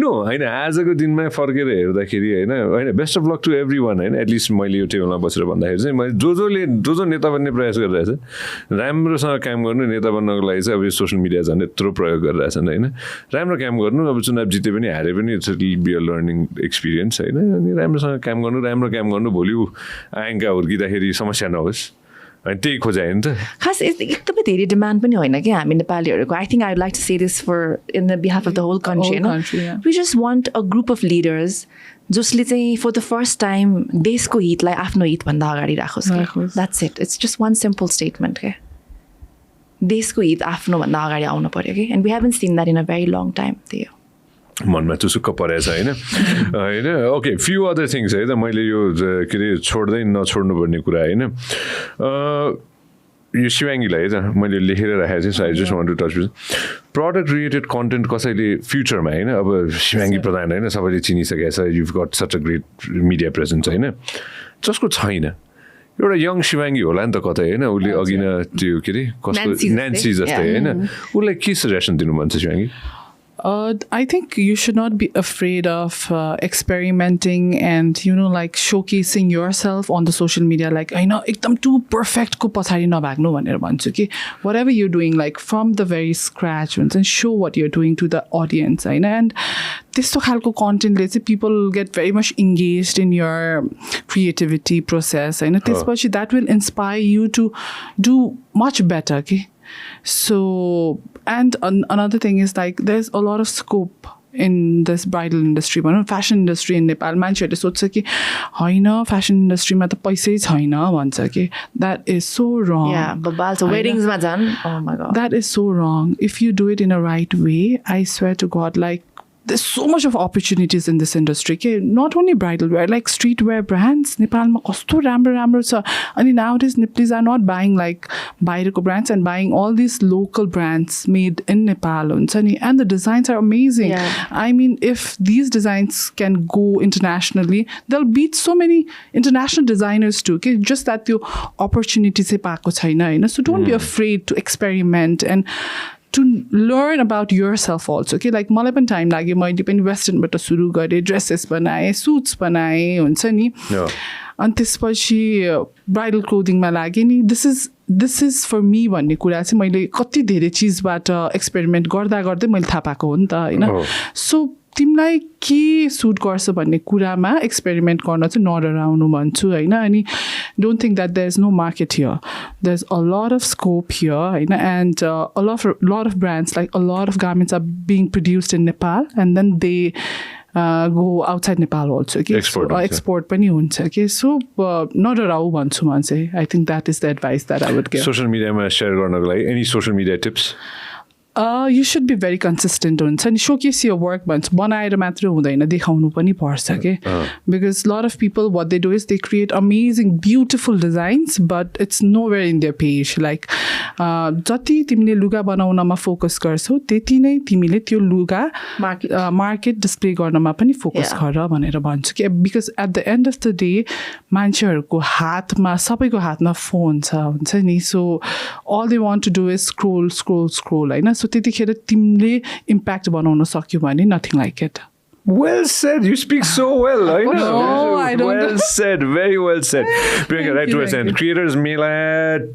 no होइन आजको दिनमा फर्केर हेर्दाखेरि होइन best of luck to everyone होइन एटलिस्ट मैले यो टेबलमा बसेर भन्दाखेरि चाहिँ मैले जो नेता बन्ने प्रयास गरिरहेछ राम्रोसँग काम गर्नु नेता बन्नको लागि चाहिँ अब यो सोसियल मिडिया झन् यत्रो प्रयोग गरिरहेछन् होइन राम्रो काम गर्नु अब चुनाव जिते पनि हारे पनि it's be a learning experience होइन अनि राम्रोसँग काम गर्नु भोलि आयङ्का हुर्किँदाखेरि समस्या नहोस् त्यही खोजायो नि त खास एकदमै धेरै डिमान्ड पनि होइन कि हामी नेपालीहरूको I think I would like to say this for in the behalf of the whole country होइन we just want a group of leaders जसले चाहिँ फर द फर्स्ट टाइम देशको हितलाई आफ्नो हितभन्दा अगाडि राखोस् that's it it's just one simple statement क्या देशको हित आफ्नोभन्दा अगाडि आउनु पऱ्यो कि and we haven't seen that in a very long time त्यही मनमा चुसुक्क परेछ होइन होइन ओके फ्यु अदर थिङ्स है त मैले यो के अरे छोड्दै नछोड्नुपर्ने कुरा होइन यो शिवाङ्गीलाई है त मैले लेखेर राखेको थिएँ so I just want to touch with product related content कसैले फ्युचरमा होइन अब शिवाङ्गी प्रधान होइन सबैले चिनिसकेको छ you've got such a great media presence होइन जसको छैन एउटा यङ शिवाङ्गी होला नि त कतै होइन उसले अघि न त्यो के अरे कस्तो न्यान्सी जस्तै होइन उसलाई के सजेसन दिनु मन छ Shivangi I think you should not be afraid of experimenting and like showcasing yourself on the social media. Like I know ekdam too perfect ko pachadi nabhagnu bhanera bhanchu ki whatever you're doing like from the very scratch and show what you're doing to the audience and testo khalko content le people get very much engaged in your creativity process त्यसपछि that will inspire you to do much better okay. So, and another thing is like there's a lot of scope in this bridal industry, fashion industry in Nepal. मान्छेहरूले सोच्छ कि होइन fashion industry मा त पैसै छैन भन्छ कि that is so wrong. Yeah, but weddings मा जान oh my god. That is so wrong. If you do it in a right way, I swear to God, like there's so much of opportunities in this industry. Okay? Not only bridal wear, like streetwear brands. Nepal ma kasto ramro cha. And nowadays Nepalese are not buying like bairako brands and buying all these local brands made in Nepal. And the designs are amazing. Yeah. I mean, if these designs can go internationally, they'll beat so many international designers too. Okay? Just that the opportunity se paako chaina. So don't be afraid to experiment and to learn about yourself also. Okay, like मलाई पनि टाइम लाग्यो मैले पनि वेस्टर्नबाट सुरु गरेँ ड्रेसेस बनाएँ सुट्स बनाएँ हुन्छ नि अनि त्यसपछि ब्राइडल क्लोदिङमा लागेँ नि दिस इज फर मी भन्ने कुरा चाहिँ मैले कति धेरै चिजबाट एक्सपेरिमेन्ट गर्दा गर्दै मैले थाहा पाएको हो नि त होइन सो तिमीलाई के सुट गर्छ भन्ने कुरामा एक्सपेरिमेन्ट गर्न चाहिँ नडराउनु भन्छु होइन अनि don't think that there is no market here there is a lot of scope here होइन and lot of brands like a lot of garments are being produced in Nepal and then they go outside Nepal also. Okay? Export. Export पनि हुन्छ. Okay? So नडराउ भन्छु म चाहिँ. I think that is the advice that I would give. Social media मा share गर्नको लागि any social media tips? You should be very consistent हुन्छ नि showcase your work भन्छ बनाएर मात्र हुँदैन देखाउनु पनि पर्छ के because a lot of people what they do is they create amazing beautiful designs but it's nowhere in their page like जति तिमीले लुगा बनाउनमा फोकस गर्छौ त्यति नै तिमीले त्यो लुगा मार्केट डिस्प्ले गर्नमा पनि फोकस गर भनेर भन्छु के because at the end of the day मान्छेहरुको हातमा सबैको हातमा फोन छ हुन्छ नि so all they want to do is scroll हैन so त्यतिखेर तिमीले इम्प्याक्ट बनाउन सक्यौ भने nothing like it. Well said. You speak so well. I know. No, I don't. Well said. Very well said. Priyanka, right to us and Creators Mela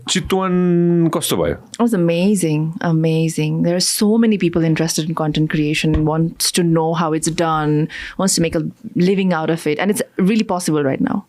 Chitwan kasto bhayo? It was amazing. There are so many people interested in content creation, wants to know how it's done, wants to make a living out of it, and it's really possible right now.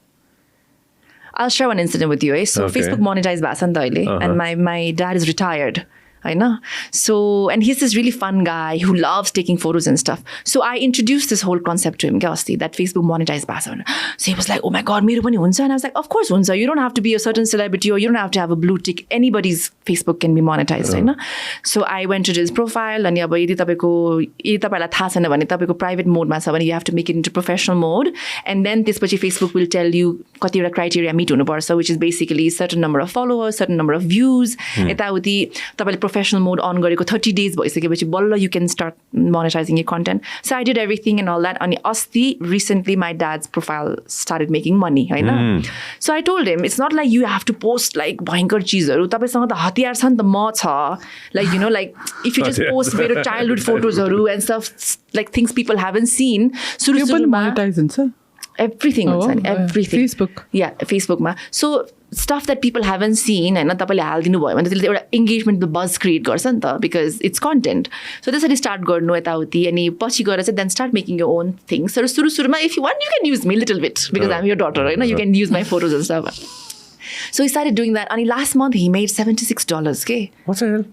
I'll share one incident with you. So Facebook monetized bhasan ta aile, and my dad is retired. I know. So, and he's this really fun guy who loves taking photos and stuff. So I introduced this whole concept to him, that Facebook monetized bhasan. So he was like, oh my God, mero pani huncha. And I was like, of course huncha. You don't have to be a certain celebrity or you don't have to have a blue tick. Anybody's Facebook can be monetized, right? So I went to his profile and yadi tapaila tha chaina bhane tapaiko private mode ma cha bhane you have to make it into professional mode. And then त्यसपछि Facebook will tell you कतिवटा criteria meet हुनु पर्छ, which is basically certain number of followers, certain number of views. यताउति तपाईले professional mode on गरेको 30 days भइसकेपछि बल्ल you can start monetizing your content. So I did everything and all that. अनि अस्ति recently my dad's profile started making money, हैन? So I told him it's not like you have to post like भयंकर चीजहरु तपाईसँग त हतियार छ नि त म छ. Like you know like if you just post मेरो childhood photos and stuff like things people haven't seen. सुरुमा monetize हुन्छ? Everything everything. Facebook. Yeah, Facebook ma. So stuff that people haven't seen and तपाईले हाल्दिनु भयो भने त्यसले एउटा engagement the buzz create गर्छ नि त because it's content. So त्यसरी start गर्नु यताउति अनि पछि गएर चाहिँ then start making your own things. So सुरुमा if you want you can use me a little bit because I'm your daughter, right? You can use my photos and stuff. So he started doing that. And last month he made $76. Okay. What the hell?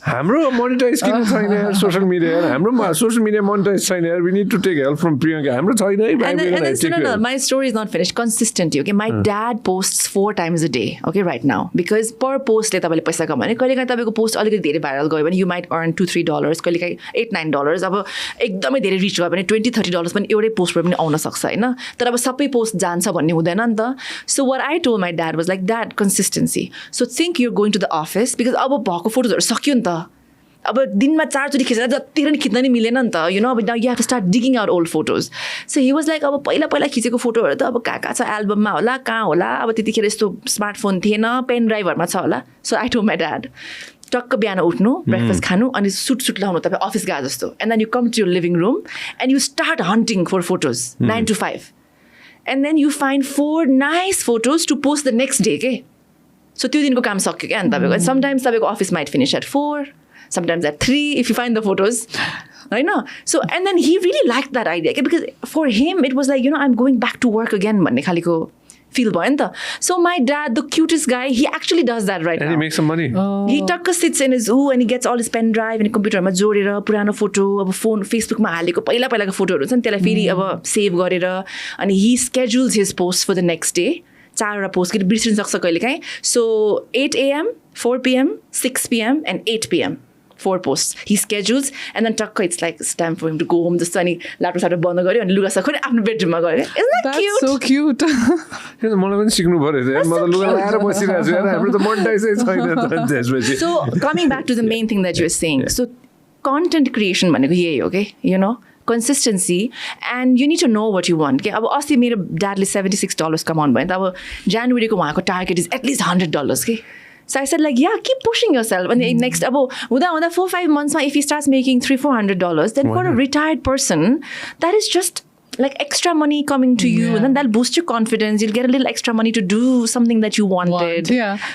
हाम्रो मोनिटाइज किन छैन यार सोशल मिडिया हाम्रो सोशल मिडिया मोनिटाइज छैन यार we need to take help from Priyanka हाम्रो छैन है and then my story is not finished consistency okay my dad posts 4 times a day okay right now because per post ले तपाईले पैसा कमाउने कहिलेकाहीँ तपाईको पोस्ट अलिकति धेरै भाइरल गयो भने you might earn $2-3 कहिलेकाहीँ $8-9 अब एकदमै धेरै रिच गयो भने $20-30 पनि एउटै पोस्टबाट पनि आउन सक्छ हैन तर अब सबै पोस्ट जान्छ भन्ने हुँदैन नि त so what I told my dad was like dad consistency so think you're going to the office because अब भएको फोटोजहरु सक्यो नि त अब दिनमा 4 चोटी खिच्दा जति पनि खिच्न नि मिलेन नि त you know but now you have to start digging out old photos so he was like अब पहिला खिचेको फोटोहरु त अब कहाँ छ एल्बममा होला कहाँ होला अब त्यतिखेर यस्तो स्मार्टफोन थिएन पेन ड्राइभरमा छ होला so I told my dad टक्क बिहान उठ्नु ब्रेकफास्ट खानु अनि सुट लाउनु तपाईं अफिस गए जस्तो and then you come to your living room and you start hunting for photos 9 to 5 and then you find 4 nice photos to post the next day के so त्यो दिनको काम सक्यो के अनि तपाईको sometimes तपाईको office might finish at 4 sometimes at 3 if you find the photos I know so and then he really liked that idea okay? because for him it was like you know I'm going back to work again भन्ने खालीको feel भयो नि त so my dad the cutest guy he actually does that right and now he makes some money he टक्क sits in his and he gets all his pen drive and computer मा जोडेर पुरानो फोटो अब फोन Facebook मा हालेको पहिलाको फोटोहरु छ नि त्यसलाई फेरि अब सेभ गरेर अनि he schedules his posts for the next day 4 वटा पोस्ट के बिर्सिन सक्छ कहिलेकाहीँ so 8 AM 4 PM 6 PM and 8 PM 4 posts he schedules and then takka it's like it's time for him to go home just ani laptop बन्द गर्यो अनि लुगा सखोरे आफ्नो बेडरुममा गयो isn't that cute that's so cute यो मलाई पनि सिक्नु पर्यो यार म त लुगा लाएर बसिरहेको छु यार हाम्रो त मोनिटाइजै छैन त त्यसपछि so coming back to the main thing that you were saying so content creation भनेको यही हो के you know consistency and you need to know what you want के अब अस्ति मेरो ड्याडले $76 कमाउनु भयो नि त अब जनवरीको उहाँको टार्गेट इज एट लिस्ट $100 के so I said like yeah keep pushing yourself and next abo huda 4-5 months if he starts making $300-400 then for a retired person that is just like extra money coming to you and then that'll boost your confidence you'll get a little extra money to do something that you wanted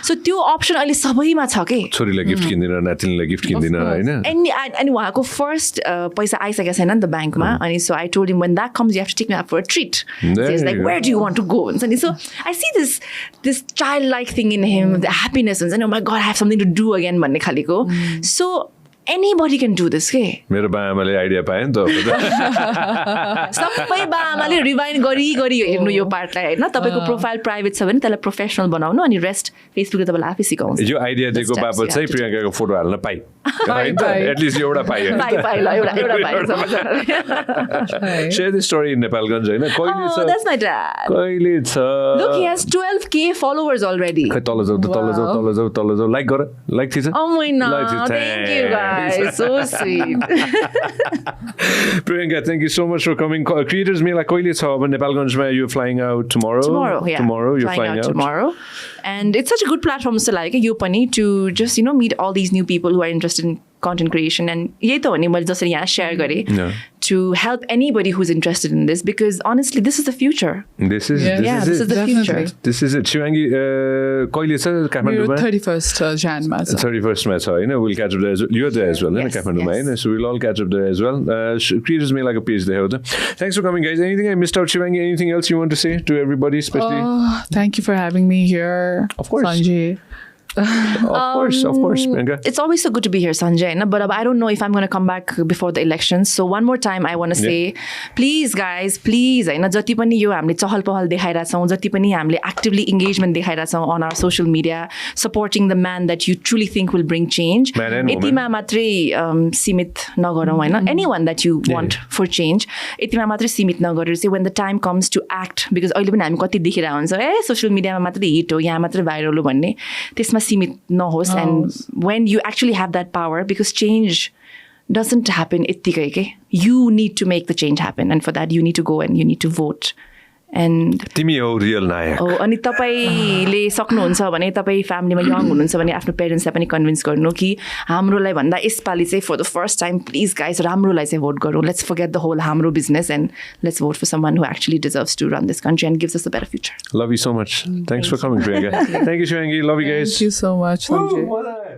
so त्यो option अहिले सबैमा छ के छोरीलाई गिफ्ट किन्दिन नातिनीलाई गिफ्ट किन्दिन हैन अनि उहाँको फर्स्ट पैसा आइसकेको छैन नि त ब्याङ्कमा अनि so I told him when that comes you have to take me out for a treat so he's like where do you want to go and so I see this childlike thing in him the happiness and oh my god I have something to do again भन्ने खालीको so anybody can do this, के मेरो बाआमाले आइडिया पाए नि त सबै बाआमाले रिवाइन्ड गरी हेर्नु यो पार्टलाई होइन तपाईँको प्रोफाइल प्राइभेट छ भने त्यसलाई प्रोफेसनल बनाउनु अनि रेस्ट फेसबुकले तपाईँलाई आफै सिकाउँछ यो आइडिया दिएको बापत चाहिँ प्रियङ्काको फोटो हाल्न पाइ एटलिस्ट एउटा पाइ Share this story in Nepalganj होइन That's my dad. कहिले छ Look, he has 12K followers already. खै तल जाऊ लाइक गर लाइक थिएछ Oh my god, thank you guys. So sweet. Priyanka, thank you so much for coming. Creators Mela कहिले छ अब नेपालगञ्जमा you're flying out tomorrow? Tomorrow, you're flying out tomorrow. And it's such a good platform जस्तो लाग्यो यो पनि to just meet all these new people who are interested in content creation and यही त हो नि मैले जसरी यहाँ share गरेँ to help anybody who's interested in this because honestly this is the future. This is the future. This is it. Shivangi कहिले छ काठमाडौँमा 31st Jan-मा छ 31st मा छ होइन we'll catch up there as well. You're there as well होइन काठमाडौँमा होइन so we'll all catch up there as well. Creators may like a page there. Thanks for coming guys. Anything I missed out Shivangi? Anything else you want to say to everybody especially? Thank you for having me here. Of course. Sanjay. Of course, Priyanka. It's always so good to be here, Sanjay. But I don't know if I'm going to come back before the elections. So one more time, I want to say, please, guys, please. जति पनि यो हामीले चहल पहल देखाइरहेछौँ जति पनि हामीले actively engagement देखाइरहेछौँ on our social media, supporting the man that you truly think will bring change. यतिमा मात्रै सीमित नगरौँ होइन. Anyone that you want for change, यतिमा मात्रै सीमित नगरेर चाहिँ when the time comes to act, because अहिले पनि हामी कति देखिरहेको हुन्छ social media मा मात्रै हिट हो यहाँ मात्रै भाइरल हो भन्ने त्यसमा सीमित नहोस् and when you actually have that power because change doesn't happen यत्तिकै के you need to make the change happen and for that you need to go and you need to vote and तिमी हो रियल नायक अनि तपाईले सक्नुहुन्छ भने तपाई फ्यामिलीमा यङ हुनुहुन्छ भने आफ्नो पेरेन्ट्सलाई पनि कन्भिन्स गर्नु कि हाम्रोलाई भन्दा यसपालि चाहिँ for the first time please guys राम्रोलाई चाहिँ भोट गरौँ लेट्स फरगेट द होल हाम्रो business and let's vote for someone who actually deserves to run this country and gives us a better future. Love you so much. Thanks for coming, Priyanka. Thank you, Shivangi. Love you guys. Thank you so much, Sanjay.